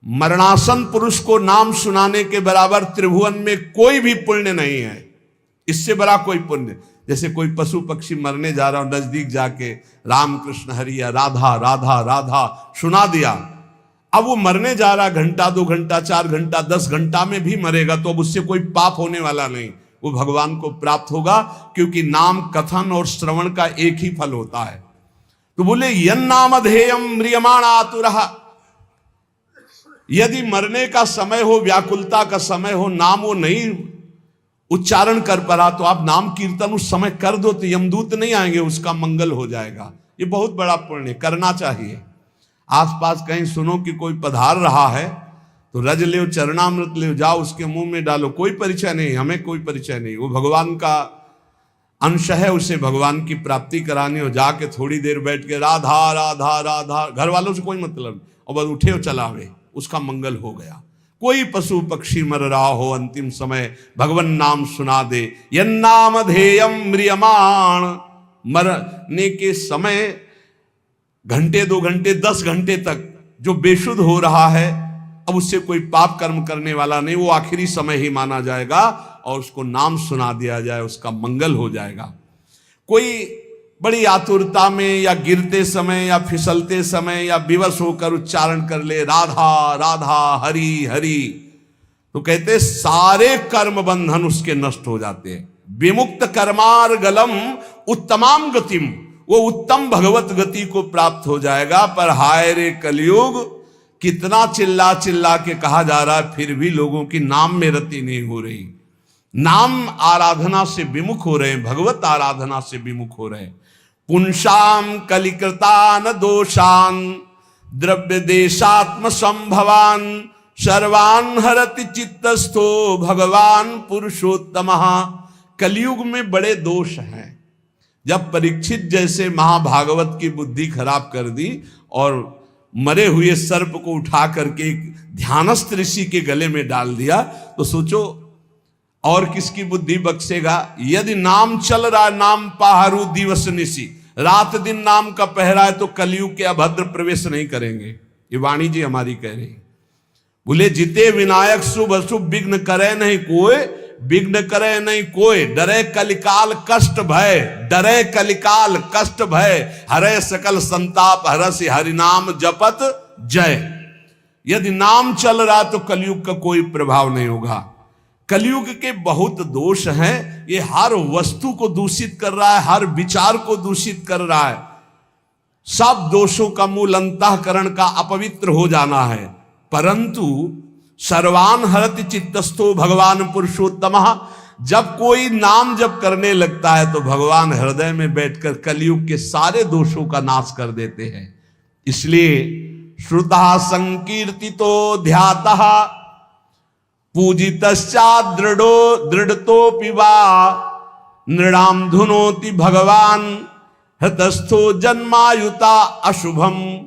Speaker 1: मरणासन पुरुष को नाम सुनाने के बराबर त्रिभुवन में कोई भी पुण्य नहीं है, इससे बड़ा कोई पुण्य। जैसे कोई पशु पक्षी मरने जा रहा हो, नजदीक जाके राम कृष्ण हरि या राधा राधा राधा सुना दिया, अब वो मरने जा रहा, घंटा 2 घंटा 4 घंटा 10 घंटा में भी मरेगा तो अब उससे कोई पाप होने वाला नहीं, वो भगवान को प्राप्त होगा, क्योंकि नाम कथन और श्रवण का एक ही फल होता है। तो बोले यन्नामधेयम म्रियमाण आतुरः, यदि मरने का समय हो, व्याकुलता का समय हो, नाम वो नहीं उच्चारण कर पा तो आप नाम कीर्तन उस समय कर दो तो यमदूत नहीं आएंगे, उसका मंगल हो जाएगा। ये बहुत बड़ा पुण्य करना चाहिए। आसपास कहीं सुनो कि कोई पधार रहा है तो रज ले, चरणामृत ले, जाओ उसके मुंह में डालो, कोई परिचय नहीं, हमें कोई परिचय नहीं, वो भगवान का अंश है, उसे भगवान की प्राप्ति करानी हो, जाके थोड़ी देर बैठ के राधा राधा राधा, घर वालों से कोई मतलब, और बस उठे हो चलावे, उसका मंगल हो गया। कोई पशु पक्षी मर रहा हो, अंतिम समय भगवान नाम सुना दे, यन्नामधेयम म्रियमाण, मरने के समय घंटे 2 घंटे 10 घंटे तक जो बेशुद्ध हो रहा है, अब उससे कोई पाप कर्म करने वाला नहीं, वो आखिरी समय ही माना जाएगा और उसको नाम सुना दिया जाए, उसका मंगल हो जाएगा। कोई बड़ी आतुरता में या गिरते समय या फिसलते समय या विवश होकर उच्चारण कर ले राधा राधा हरि हरि, तो कहते सारे कर्म बंधन उसके नष्ट हो जाते हैं। विमुक्त कर्मार्गलम उत्तमाम गतिम, वो उत्तम भगवत गति को प्राप्त हो जाएगा। पर हाय रे कलयुग, कितना चिल्ला चिल्ला के कहा जा रहा है, फिर भी लोगों की नाम में रति नहीं हो रही, नाम आराधना से विमुख हो रहे हैं, भगवत आराधना से विमुख हो रहे हैं। पुंसाम कलिकृतान दोषान द्रव्य देशात्म संभवान, सर्वान हरति चित्तस्थो भगवान पुरुषोत्तमः। कलयुग में बड़े दोष हैं। जब परीक्षित जैसे महाभागवत की बुद्धि खराब कर दी और मरे हुए सर्प को उठा करके ध्यानस्थ ऋषि के गले में डाल दिया, तो सोचो और किसकी बुद्धि बख्शेगा। यदि नाम चल रहा, नाम पाहरू दिवस निशी, रात दिन नाम का पहरा है, तो कलयुग के अभद्र प्रवेश नहीं करेंगे। ये वाणी जी हमारी कह रही। बोले जिते विनायक शुभ अशुभ विघ्न करे नहीं कोई, विघ्न करे नहीं कोई, डरे कलिकाल कष्ट भय, डरे कलिकाल कष्ट भय, हरे सकल संताप हरसि हरिनाम जपत जय। यदि नाम चल रहा तो कलयुग का कोई प्रभाव नहीं होगा। कलयुग के बहुत दोष हैं, ये हर वस्तु को दूषित कर रहा है, हर विचार को दूषित कर रहा है। सब दोषों का मूल अंतःकरण का अपवित्र हो जाना है। परंतु सर्वान हरति चित्तस्थो भगवान पुरुषोत्तमः, जब कोई नाम जप करने लगता है तो भगवान हृदय में बैठकर कलयुग के सारे दोषों का नाश कर देते हैं। इसलिए श्रुतः संकीर्तितो ध्यातः पूजितश्चात् दृढ़तो पिवा, नृणाम धुनोति भगवान हृतस्थो जन्मायुता अशुभम।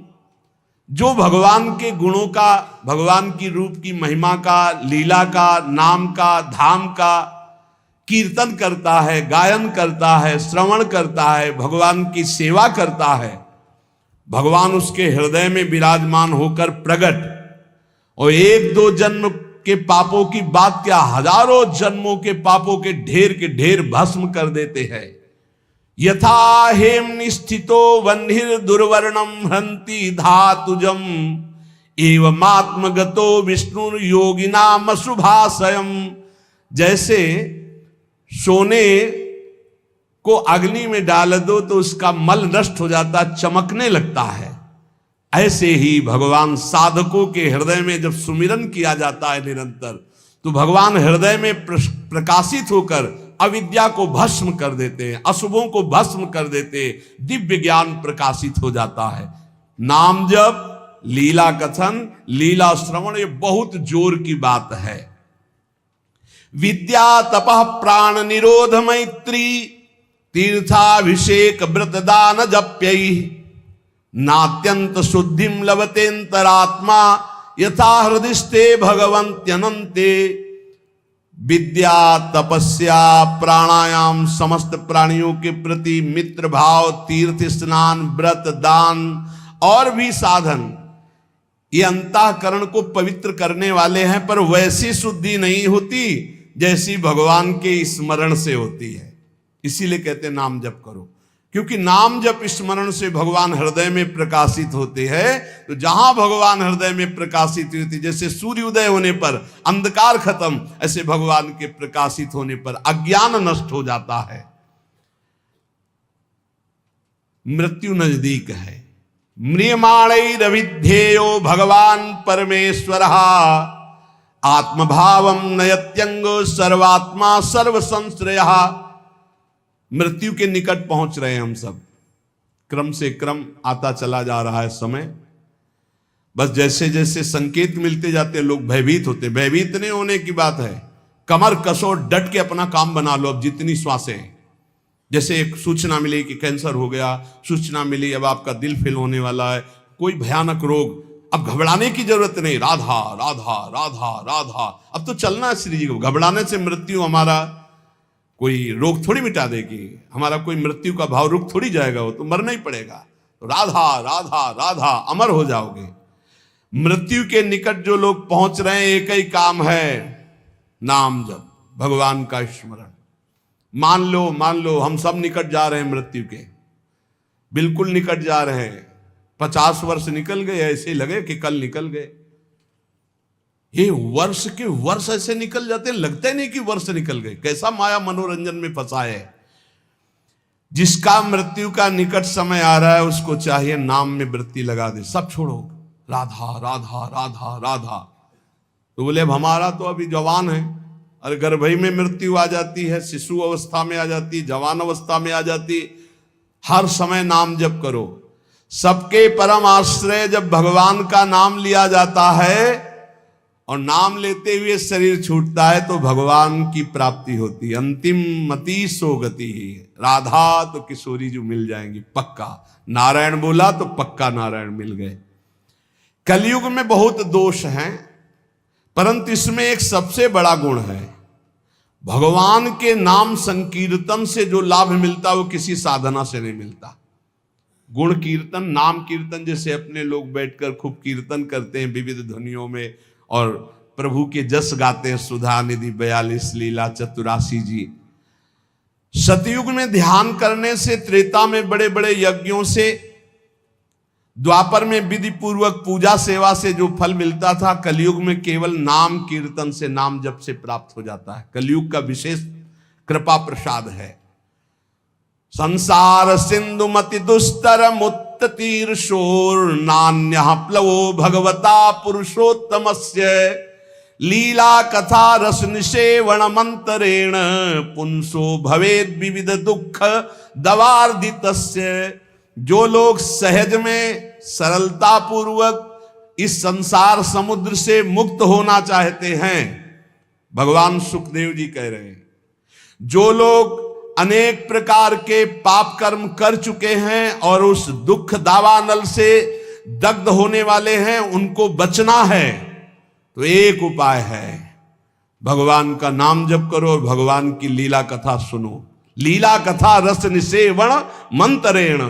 Speaker 1: जो भगवान के गुणों का, भगवान की रूप की महिमा का, लीला का, नाम का, धाम का कीर्तन करता है, गायन करता है, श्रवण करता है, भगवान की सेवा करता है, भगवान उसके हृदय में विराजमान होकर प्रकट, और एक दो जन्म के पापों की बात क्या, हजारों जन्मों के पापों के ढेर भस्म कर देते हैं। यथा हेम निस्थितो वह्निर दुर्वर्णम हंति धातुजम एवमात्मगतो विष्णु योगिनाम अशुभाशयम। जैसे सोने को अग्नि में डाल दो तो उसका मल नष्ट हो जाता, चमकने लगता है, ऐसे ही भगवान साधकों के हृदय में जब सुमिरन किया जाता है निरंतर, तो भगवान हृदय में प्रकाशित होकर अविद्या को भस्म कर देते हैं, अशुभों को भस्म कर देते, दिव्य ज्ञान प्रकाशित हो जाता है। नाम जप, लीला कथन, लीला श्रवण, ये बहुत जोर की बात है। विद्या तपः प्राण निरोध मैत्री तीर्थाभिषेक व्रत दान जप्यै नात्यंत शुद्धिम लभतेन्तरात्मा यथा हृदिस्ते भगवन्त्यनन्ते। विद्या, तपस्या, प्राणायाम, समस्त प्राणियों के प्रति मित्र भाव, तीर्थ स्नान, व्रत दान और भी साधन, ये अंतःकरण को पवित्र करने वाले हैं, पर वैसी शुद्धि नहीं होती जैसी भगवान के स्मरण से होती है। इसीलिए कहते हैं नाम जप करो, क्योंकि नाम जप स्मरण से भगवान हृदय में प्रकाशित होते हैं। तो जहां भगवान हृदय में प्रकाशित होती, जैसे सूर्य उदय होने पर अंधकार खत्म, ऐसे भगवान के प्रकाशित होने पर अज्ञान नष्ट हो जाता है। मृत्यु नजदीक है। म्रियमाणैरविध्येयो भगवान परमेश्वर आत्मभावम नयत्यंगो सर्वात्मा सर्व संश्रय। मृत्यु के निकट पहुंच रहे हैं हम सब, क्रम से क्रम आता चला जा रहा है समय। बस जैसे जैसे संकेत मिलते जाते हैं लोग भयभीत होते। भयभीत नहीं होने की बात है, कमर कसो, डट के अपना काम बना लो। अब जितनी श्वासें, जैसे एक सूचना मिली कि कैंसर हो गया, सूचना मिली अब आपका दिल फेल होने वाला है, कोई भयानक रोग, अब घबराने की जरूरत नहीं। राधा राधा राधा राधा, अब तो चलना है श्री जी को। घबराने से मृत्यु हमारा कोई रोग थोड़ी मिटा देगी, हमारा कोई मृत्यु का भाव रुक थोड़ी जाएगा, वो तो मरना ही पड़ेगा। तो राधा राधा राधा, अमर हो जाओगे। मृत्यु के निकट जो लोग पहुंच रहे हैं, एक ही काम है, नाम जप, भगवान का स्मरण। मान लो हम सब निकट जा रहे हैं मृत्यु के, बिल्कुल निकट जा रहे हैं। 50 वर्ष निकल गए, ऐसे लगे कि कल निकल गए। ये वर्ष के वर्ष ऐसे निकल जाते, लगता नहीं कि वर्ष निकल गए। कैसा माया मनोरंजन में फंसा है। जिसका मृत्यु का निकट समय आ रहा है, उसको चाहिए नाम में वृत्ति लगा दे, सब छोड़ो, राधा राधा राधा राधा। तो बोले अब हमारा तो अभी जवान है, अरे गर्भई में मृत्यु आ जाती है, शिशु अवस्था में आ जाती है, जवान अवस्था में आ जाती, हर समय नाम जप करो। सबके परम आश्रय जब भगवान का नाम लिया जाता है और नाम लेते हुए शरीर छूटता है, तो भगवान की प्राप्ति होती है। अंतिम मति सो गति। राधा तो किशोरी जो मिल जाएंगी पक्का, नारायण बोला तो पक्का नारायण मिल गए। कलयुग में बहुत दोष हैं, परंतु इसमें एक सबसे बड़ा गुण है। भगवान के नाम संकीर्तन से जो लाभ मिलता वो किसी साधना से नहीं मिलता। गुण कीर्तन, नाम कीर्तन, जैसे अपने लोग बैठकर खूब कीर्तन करते हैं विविध ध्वनियों में और प्रभु के जस गाते हैं, सुधा निधि 42 लीला 84 जी। सतयुग में ध्यान करने से, त्रेता में बड़े बड़े यज्ञों से, द्वापर में विधि पूर्वक पूजा सेवा से जो फल मिलता था, कलयुग में केवल नाम कीर्तन से, नाम जप से प्राप्त हो जाता है। कलयुग का विशेष कृपा प्रसाद है। संसार सिंधु मति दुस्तर मुत्त तीर्षोर नान्यः प्लवो भगवता पुरुषोत्तमस्य लीला कथा रस निषेवण मंतरेण पुंसो भवेद विविध दुख दवार्दितस्य। जो लोग सहज में सरलता पूर्वक इस संसार समुद्र से मुक्त होना चाहते हैं, भगवान सुखदेव जी कह रहे हैं, जो लोग अनेक प्रकार के पाप कर्म कर चुके हैं और उस दुख दावानल से दग्ध होने वाले हैं, उनको बचना है तो एक उपाय है, भगवान का नाम जप करो और भगवान की लीला कथा सुनो। लीला कथा रस निसेवण मंत्रेण,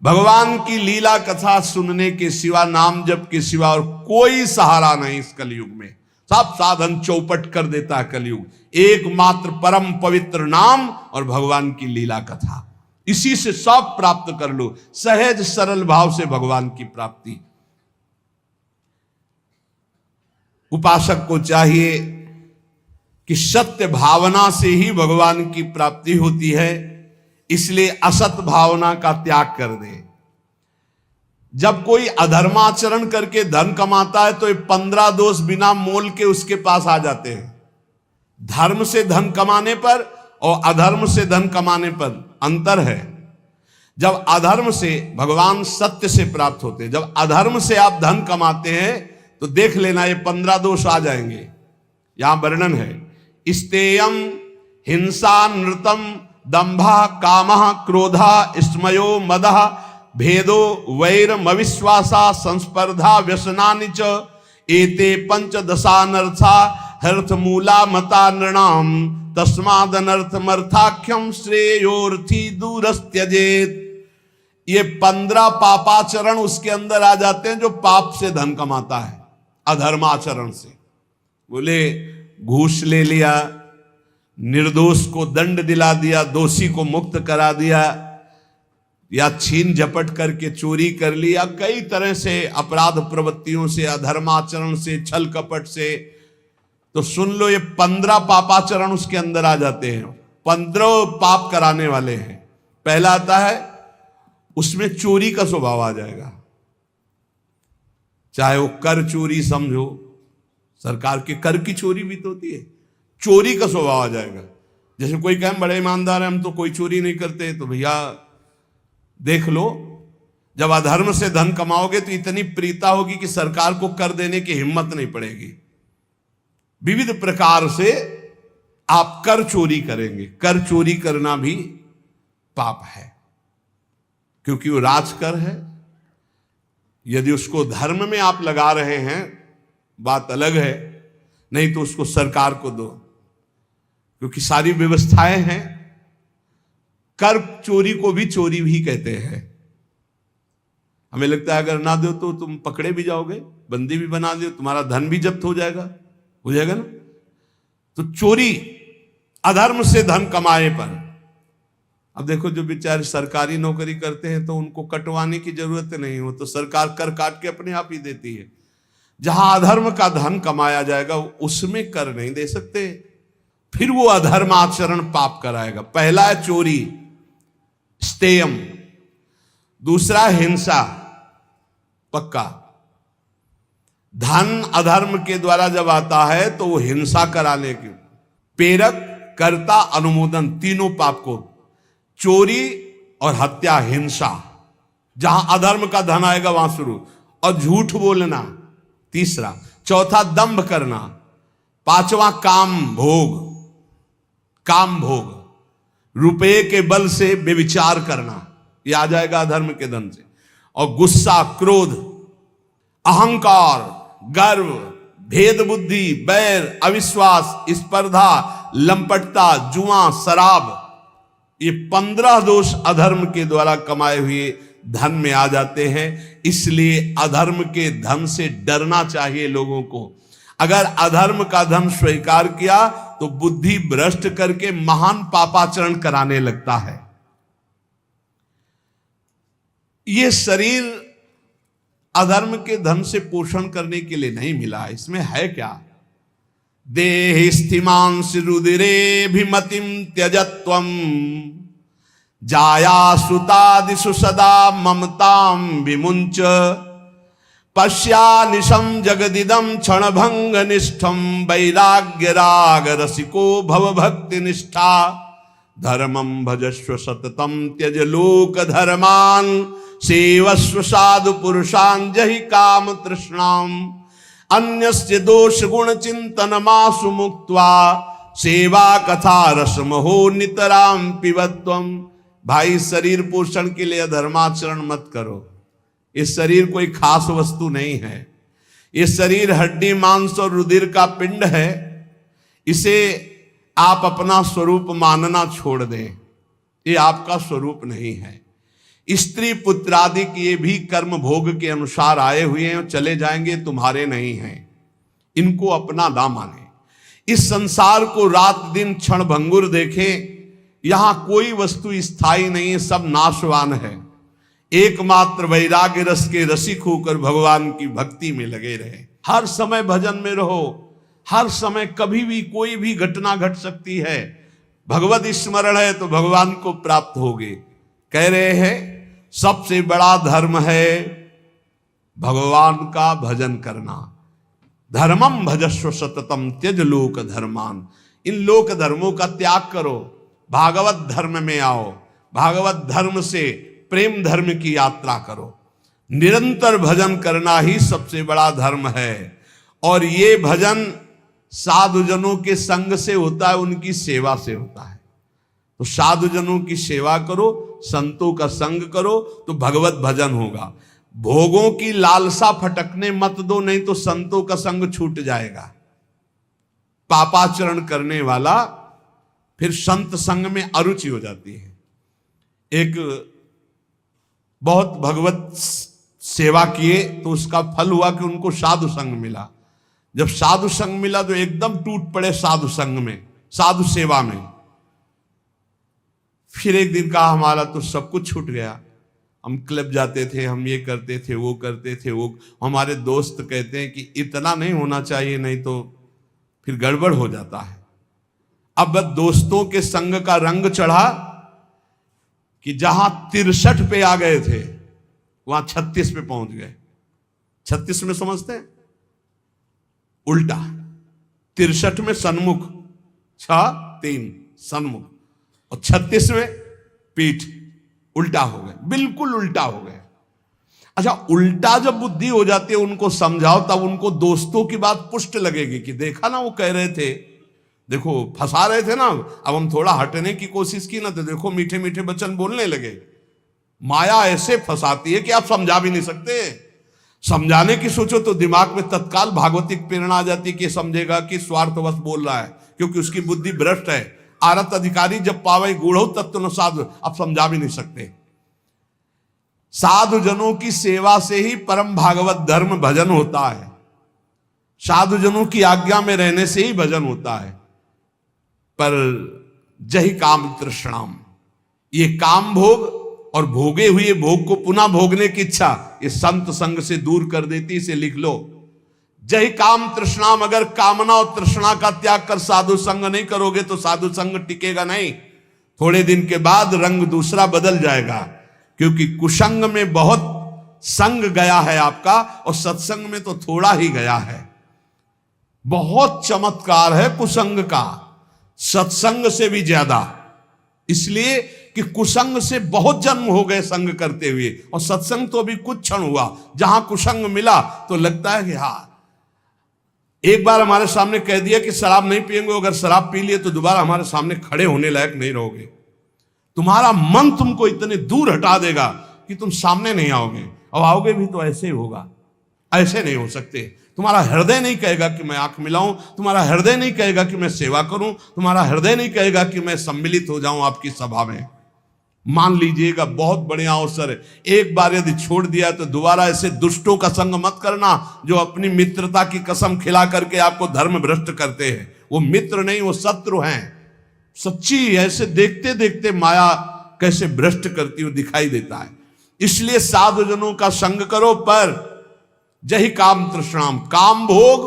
Speaker 1: भगवान की लीला कथा सुनने के सिवा, नाम जप के सिवा और कोई सहारा नहीं इस कलयुग में। सब साधन चौपट कर देता है कलयुग, एकमात्र परम पवित्र नाम और भगवान की लीला कथा, इसी से सब प्राप्त कर लो, सहज सरल भाव से भगवान की प्राप्ति। उपासक को चाहिए कि सत्य भावना से ही भगवान की प्राप्ति होती है, इसलिए असत भावना का त्याग कर दे। जब कोई अधर्माचरण करके धन कमाता है तो ये 15 दोष बिना मोल के उसके पास आ जाते हैं। धर्म से धन कमाने पर और अधर्म से धन कमाने पर अंतर है। जब अधर्म से, भगवान सत्य से प्राप्त होते हैं, जब अधर्म से आप धन कमाते हैं तो देख लेना ये 15 दोष आ जाएंगे। यहां वर्णन है, स्तेयम हिंसा नृतम दंभा कामः क्रोधा स्मयो मदः भेदो वैरम अविश्वासा संस्पर्धा व्यसनानि च एते पंचदशानर्था हर्थमूला मता नृणाम तस्मादनर्थमर्थाख्यम श्रेयोर्थी दूरस्त्यजेत। ये 15 पापाचरण उसके अंदर आ जाते हैं जो पाप से धन कमाता है, अधर्माचरण से। बोले घूस ले लिया, निर्दोष को दंड दिला दिया, दोषी को मुक्त करा दिया, या छीन झपट करके चोरी कर लिया, कई तरह से अपराध प्रवृत्तियों से, अधर्माचरण से, छल कपट से, तो सुन लो ये 15 पापाचरण उसके अंदर आ जाते हैं। 15 पाप कराने वाले हैं। पहला आता है, उसमें चोरी का स्वभाव आ जाएगा, चाहे वो कर चोरी समझो, सरकार के कर की चोरी भी तो होती है, चोरी का स्वभाव आ जाएगा। जैसे कोई कहे बड़े ईमानदार है, हम तो कोई चोरी नहीं करते, तो भैया देख लो, जब अधर्म से धन कमाओगे तो इतनी प्रीता होगी कि सरकार को कर देने की हिम्मत नहीं पड़ेगी। विविध प्रकार से आप कर चोरी करेंगे। कर चोरी करना भी पाप है, क्योंकि वो राजकर है। यदि उसको धर्म में आप लगा रहे हैं बात अलग है, नहीं तो उसको सरकार को दो, क्योंकि सारी व्यवस्थाएं हैं। कर चोरी को भी चोरी भी कहते हैं। हमें लगता है अगर ना दो तो तुम पकड़े भी जाओगे, बंदी भी बना दो, तुम्हारा धन भी जब्त हो जाएगा ना। तो चोरी अधर्म से धन कमाए पर, अब देखो जो बेचारे सरकारी नौकरी करते हैं तो उनको कटवाने की जरूरत नहीं हो, तो सरकार कर काट के अपने आप ही देती है। जहां अधर्म का धन कमाया जाएगा उसमें कर नहीं दे सकते, फिर वो अधर्म आचरण पाप कराएगा। पहला है चोरी, स्तेयम। दूसरा हिंसा, पक्का। धन अधर्म के द्वारा जब आता है तो वो हिंसा कराने की, प्रेरक, कर्ता, अनुमोदन, तीनों पाप को, चोरी और हत्या, हिंसा। जहां अधर्म का धन आएगा वहां शुरू। और झूठ बोलना तीसरा। चौथा दंभ करना। पांचवा काम भोग, रुपये के बल से व्यभिचार करना, यह आ जाएगा अधर्म के धन से। और गुस्सा, क्रोध, अहंकार, गर्व, भेद बुद्धि, बैर, अविश्वास, स्पर्धा, लंपटता, जुआ, शराब, ये 15 दोष अधर्म के द्वारा कमाए हुए धन में आ जाते हैं। इसलिए अधर्म के धन से डरना चाहिए लोगों को। अगर अधर्म का धन स्वीकार किया तो बुद्धि भ्रष्ट करके महान पापाचरण कराने लगता है। यह शरीर अधर्म के धन से पोषण करने के लिए नहीं मिला। इसमें है क्या? देहि स्थिमांस रुदिरेभिमतिं त्यजत्वं जाया सुतादिषु सदा ममतां विमुंच पश्यानिशं जगदिदं क्षणभंग निष्ठं वैराग्य राग रसिको भव भक्ति निष्ठा धर्मं भजस्व सततं त्यज लोक धर्मान् सेवस्व साधु पुरुषान् जहि काम तृष्णाम् अन्यस्य दोष गुण चिंतन मासु मुक्त्वा सेवा कथा रसम हो नितराम पिबत्वम। भाई शरीर पोषण के लिए अधर्माचरण मत करो। ये शरीर कोई खास वस्तु नहीं है। ये शरीर हड्डी मांस और रुधिर का पिंड है। इसे आप अपना स्वरूप मानना छोड़ दें। ये आपका स्वरूप नहीं है। स्त्री पुत्रादि ये भी कर्म भोग के अनुसार आए हुए हैं, चले जाएंगे, तुम्हारे नहीं हैं। इनको अपना ना माने। इस संसार को रात दिन क्षण भंगुर देखें। यहां कोई वस्तु स्थायी नहीं है, सब नाशवान है। एकमात्र वैराग्य रस के रसिक होकर भगवान की भक्ति में लगे रहे। हर समय भजन में रहो। हर समय कभी भी कोई भी घटना घट सकती है। भगवत स्मरण है तो भगवान को प्राप्त होगे। कह रहे हैं सबसे बड़ा धर्म है भगवान का भजन करना। धर्मम भजस्व सततम त्यज लोक धर्मान। इन लोक धर्मों का त्याग करो, भागवत धर्म में आओ। भागवत धर्म से प्रेम धर्म की यात्रा करो। निरंतर भजन करना ही सबसे बड़ा धर्म है। और ये भजन साधुजनों के संग से होता है, उनकी सेवा से होता है। तो साधुजनों की सेवा करो, संतों का संग करो तो भगवत भजन होगा। भोगों की लालसा फटकने मत दो, नहीं तो संतों का संग छूट जाएगा। पापाचरण करने वाला फिर संत संग में अरुचि हो जाती है। एक बहुत भगवत सेवा किए तो उसका फल हुआ कि उनको साधु संग मिला। जब साधु संग मिला तो एकदम टूट पड़े साधु संग में, साधु सेवा में। फिर एक दिन कहा हमारा तो सब कुछ छूट गया। हम क्लब जाते थे, हम ये करते थे, वो करते थे, वो। हमारे दोस्त कहते हैं कि इतना नहीं होना चाहिए, नहीं तो फिर गड़बड़ हो जाता है। अब दोस्तों के संग का रंग चढ़ा कि जहां 63 पे आ गए थे वहां 36 पे पहुंच गए। 36 में समझते हैं उल्टा, 63 में सन्मुख, 6-3 सन्मुख, और 36 में पीठ, उल्टा हो गए, बिल्कुल उल्टा हो गए। अच्छा, उल्टा जब बुद्धि हो जाती है उनको समझाओ, तब उनको दोस्तों की बात पुष्ट लगेगी कि देखा ना वो कह रहे थे, देखो फंसा रहे थे ना। अब हम थोड़ा हटने की कोशिश की ना तो देखो मीठे मीठे वचन बोलने लगे। माया ऐसे फंसाती है कि आप समझा भी नहीं सकते। समझाने की सोचो तो दिमाग में तत्काल भागवतिक प्रेरणा आ जाती है कि समझेगा कि स्वार्थवश बोल रहा है, क्योंकि उसकी बुद्धि भ्रष्ट है। आरत अधिकारी जब पावे गूढ़ो तत्व न साधु, आप समझा भी नहीं सकते। साधुजनों की सेवा से ही परम भागवत धर्म भजन होता है। साधुजनों की आज्ञा में रहने से ही भजन होता है। पर जहि काम तृष्णाम, ये काम भोग और भोगे हुए भोग को पुनः भोगने की इच्छा ये संत संग से दूर कर देती। इसे लिख लो, जय काम तृष्णाम। अगर कामना और तृष्णा का त्याग कर साधु संग नहीं करोगे तो साधु संग टिकेगा नहीं। थोड़े दिन के बाद रंग दूसरा बदल जाएगा, क्योंकि कुसंग में बहुत संग गया है आपका और सत्संग में तो थोड़ा ही गया है। बहुत चमत्कार है कुसंग का, सत्संग से भी ज्यादा। इसलिए कि कुसंग से बहुत जन्म हो गए संग करते हुए, और सत्संग तो अभी कुछ क्षण हुआ। जहां कुसंग मिला तो लगता है कि हाँ, एक बार हमारे सामने कह दिया कि शराब नहीं पिएंगे, अगर शराब पी लिए तो दोबारा हमारे सामने खड़े होने लायक नहीं रहोगे। तुम्हारा मन तुमको इतने दूर हटा देगा कि तुम सामने नहीं आओगे, और आओगे भी तो ऐसे ही होगा, ऐसे नहीं हो सकते। तुम्हारा हृदय नहीं कहेगा कि मैं आंख मिलाऊं, तुम्हारा हृदय नहीं कहेगा कि मैं सेवा करूं, तुम्हारा हृदय नहीं कहेगा कि मैं सम्मिलित हो जाऊं आपकी सभा में। मान लीजिएगा बहुत बढ़िया अवसर है, एक बार यदि छोड़ दिया तो दोबारा ऐसे दुष्टों का संग मत करना जो अपनी मित्रता की कसम खिला करके आपको धर्म भ्रष्ट करते हैं। वो मित्र नहीं, वो शत्रु हैं। सच्ची ऐसे देखते देखते माया कैसे भ्रष्ट करती हुई दिखाई देता है। इसलिए साधुजनों का संग करो, पर जहि काम तृष्णाम, काम भोग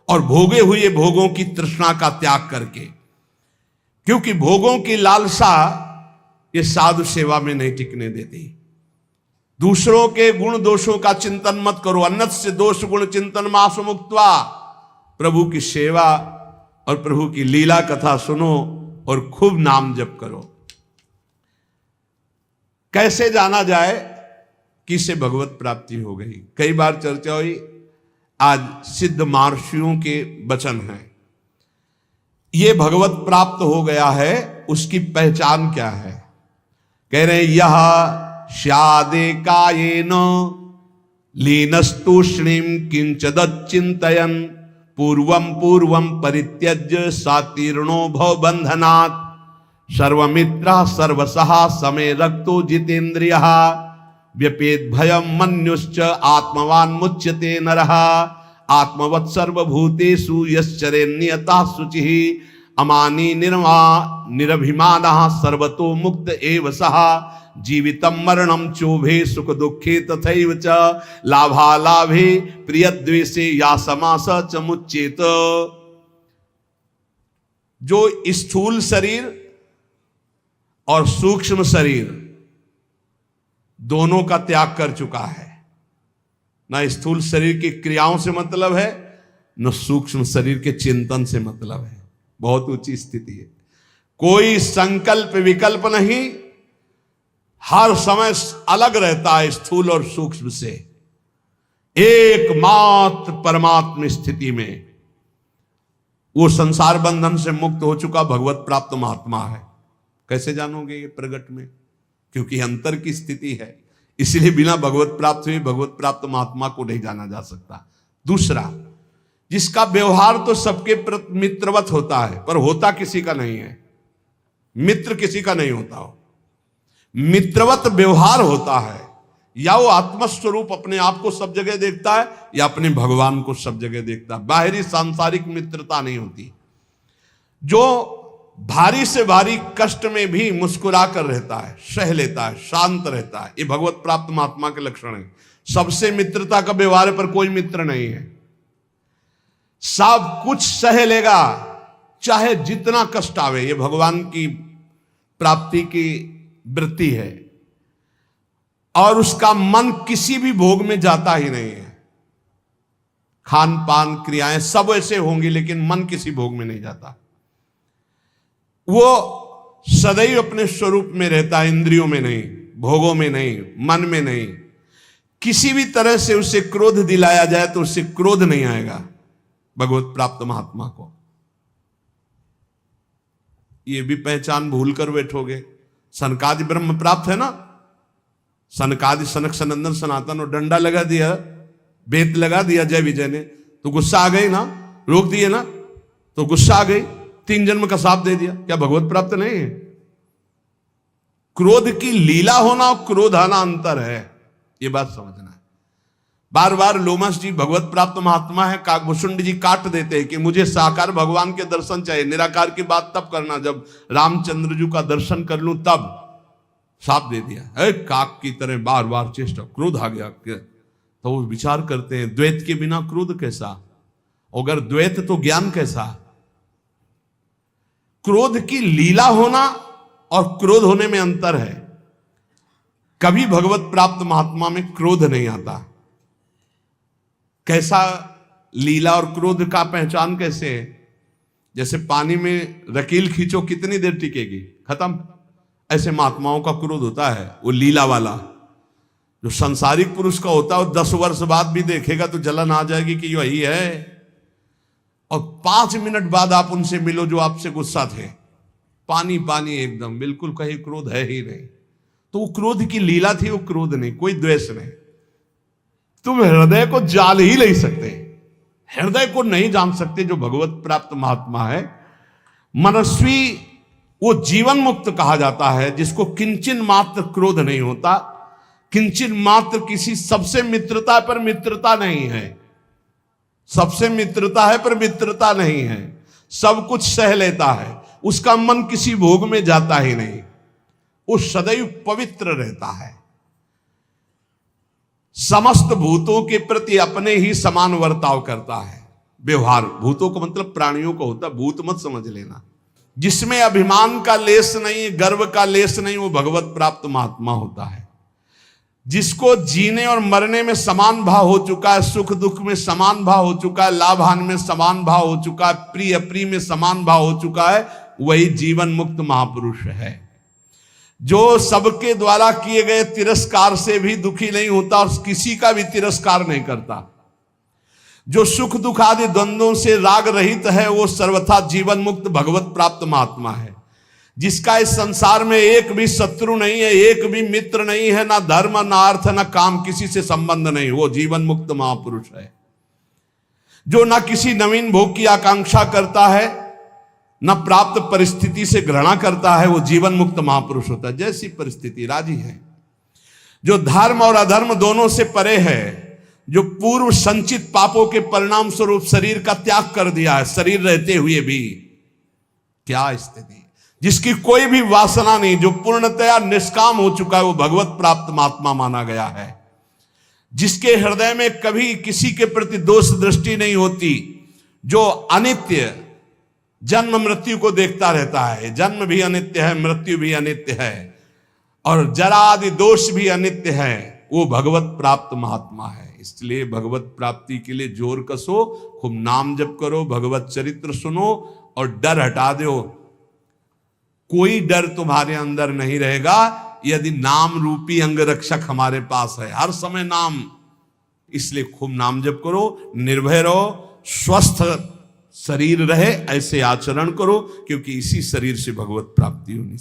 Speaker 1: और भोगे हुए भोगों की तृष्णा का त्याग करके। क्योंकि भोगों की लालसा ये साधु सेवा में नहीं टिकने देती। दूसरों के गुण दोषों का चिंतन मत करो। अन्नस्य दोष गुण चिंतन मास मुक्त्वा। प्रभु की सेवा और प्रभु की लीला कथा सुनो और खूब नाम जप करो। कैसे जाना जाए कि इससे भगवत प्राप्ति हो गई? कई बार चर्चा हुई। आज सिद्ध महर्षियों के वचन हैं। ये भगवत प्राप्त हो गया है, उसकी पहचान क्या है? कह रहे यह स्यादे कायेन लीनस्तूष्णीम किंचदच्चिंतयन् पूर्वं पूर्वं परित्यज्य सातीर्णो भव बंधनात् सर्वमित्रः सर्वसः समे रक्तो जितेन्द्रियः व्यपेत भयं मन्युश्च आत्मवान मुच्यते नरः आत्मवत् सर्वभूतेषु यश्चरेन्नियतः शुचिः अमानी निरभिमानः सर्वतो मुक्त एव सः जीवितं मरणं चोभे सुख दुखे तथैव च लाभालाभे प्रियद्वेषे या समास च मुच्येत। जो स्थूल शरीर और सूक्ष्म शरीर दोनों का त्याग कर चुका है, ना स्थूल शरीर की क्रियाओं से मतलब है, न सूक्ष्म शरीर के चिंतन से मतलब है। बहुत ऊंची स्थिति है, कोई संकल्प विकल्प नहीं, हर समय अलग रहता है स्थूल और सूक्ष्म से, एकमात्र परमात्म स्थिति में वो संसार बंधन से मुक्त हो चुका भगवत प्राप्त महात्मा है। कैसे जानोगे ये प्रगट में? क्योंकि अंतर की स्थिति है, इसलिए बिना भगवत प्राप्त हुए भगवत प्राप्त महात्मा को नहीं जाना जा सकता। दूसरा, जिसका व्यवहार तो सबके प्रति मित्रवत होता है, पर होता किसी का नहीं है, मित्र किसी का नहीं होता हो, मित्रवत व्यवहार होता है। या वो आत्मस्वरूप अपने आप को सब जगह देखता है, या अपने भगवान को सब जगह देखता है। बाहरी सांसारिक मित्रता नहीं होती। जो भारी से भारी कष्ट में भी मुस्कुरा कर रहता है, सह लेता है, शांत रहता है, ये भगवत प्राप्त महात्मा के लक्षण है। सबसे मित्रता का व्यवहार है, पर कोई मित्र नहीं है। सब कुछ सह लेगा, चाहे जितना कष्ट आवे। ये भगवान की प्राप्ति की वृत्ति है, और उसका मन किसी भी भोग में जाता ही नहीं है। खान पान क्रियाएं सब ऐसे होंगी, लेकिन मन किसी भोग में नहीं जाता। वो सदैव अपने स्वरूप में रहता है, इंद्रियों में नहीं, भोगों में नहीं, मन में नहीं। किसी भी तरह से उसे क्रोध दिलाया जाए तो उससे क्रोध नहीं आएगा भगवत प्राप्त महात्मा को। ये भी पहचान भूल कर बैठोगे। सनकादि ब्रह्म प्राप्त है ना, सनकादि सनक सनंदन सनातन, और डंडा लगा दिया, बेत लगा दिया जय विजय ने, तो गुस्सा आ गई ना, रोक दिए ना, तो गुस्सा आ गई, 3 जन्म का साप दे दिया। क्या भगवत प्राप्त नहीं है? क्रोध की लीला होना और क्रोध आना अंतर है, ये बात समझना है। बार बार लोमस जी भगवत प्राप्त महात्मा है, काकभूषुंड जी काट देते हैं कि मुझे साकार भगवान के दर्शन चाहिए। निराकार की बात तब करना जब रामचंद्र जी का दर्शन कर लूं, तब साप दे दिया। काक की तरह बार बार चेष्टा, क्रोध आ गया। तो वो विचार करते हैं, द्वैत के बिना क्रोध कैसा, अगर द्वैत तो ज्ञान कैसा। क्रोध की लीला होना और क्रोध होने में अंतर है। कभी भगवत प्राप्त महात्मा में क्रोध नहीं आता। कैसा लीला और क्रोध का पहचान कैसे है? जैसे पानी में रकील खींचो, कितनी देर टिकेगी, खत्म। ऐसे महात्माओं का क्रोध होता है, वो लीला वाला। जो संसारिक पुरुष का होता है, वो 10 वर्ष बाद भी देखेगा तो जलन आ जाएगी कि वही है, और 5 मिनट बाद आप उनसे मिलो जो आपसे गुस्सा थे, पानी पानी एकदम, बिल्कुल कहीं क्रोध है ही नहीं। तो वो क्रोध की लीला थी, वो क्रोध नहीं, कोई द्वेष नहीं। तुम हृदय को जान ही नहीं सकते, हृदय को नहीं जान सकते जो भगवत प्राप्त महात्मा है। मनस्वी वो जीवन मुक्त कहा जाता है, जिसको किंचन मात्र क्रोध नहीं होता, किंचन मात्र किसी सबसे मित्रता पर मित्रता नहीं है, सबसे मित्रता है पर मित्रता नहीं है, सब कुछ सह लेता है, उसका मन किसी भोग में जाता ही नहीं, वो सदैव पवित्र रहता है। समस्त भूतों के प्रति अपने ही समान वर्ताव करता है। व्यवहार, भूतों का मतलब प्राणियों को होता है, भूत मत समझ लेना। जिसमें अभिमान का लेस नहीं, गर्व का लेस नहीं, वो भगवत प्राप्त महात्मा होता है। जिसको जीने और मरने में समान भाव हो चुका है, सुख दुख में समान भाव हो चुका है, लाभ हानि में समान भाव हो चुका है, प्रिय अप्रिय में समान भाव हो चुका है, वही जीवन मुक्त महापुरुष है। जो सबके द्वारा किए गए तिरस्कार से भी दुखी नहीं होता और किसी का भी तिरस्कार नहीं करता। जो सुख दुख आदि द्वंद्वों से राग रहित है वो सर्वथा जीवन मुक्त भगवत प्राप्त महात्मा है। जिसका इस संसार में एक भी शत्रु नहीं है, एक भी मित्र नहीं है, ना धर्म ना अर्थ ना काम, किसी से संबंध नहीं, वो जीवन मुक्त महापुरुष है। जो ना किसी नवीन भोग की आकांक्षा करता है, ना प्राप्त परिस्थिति से घृणा करता है, वो जीवन मुक्त महापुरुष होता है। जैसी परिस्थिति राजी है। जो धर्म और अधर्म दोनों से परे है, जो पूर्व संचित पापों के परिणाम स्वरूप शरीर का त्याग कर दिया है, शरीर रहते हुए भी, क्या स्थिति, जिसकी कोई भी वासना नहीं, जो पूर्णतया निष्काम हो चुका है, वो भगवत प्राप्त महात्मा माना गया है। जिसके हृदय में कभी किसी के प्रति दोष दृष्टि नहीं होती, जो अनित्य जन्म मृत्यु को देखता रहता है, जन्म भी अनित्य है, मृत्यु भी अनित्य है, और जरा आदि दोष भी अनित्य है, वो भगवत प्राप्त महात्मा है। इसलिए भगवत प्राप्ति के लिए जोर कसो, खूब नाम जप करो, भगवत चरित्र सुनो और डर हटा दो। कोई डर तुम्हारे अंदर नहीं रहेगा यदि नाम रूपी अंगरक्षक हमारे पास है, हर समय नाम। इसलिए खूब नाम जप करो, निर्भय रहो, स्वस्थ शरीर रहे ऐसे आचरण करो, क्योंकि इसी शरीर से भगवत प्राप्ति होनी।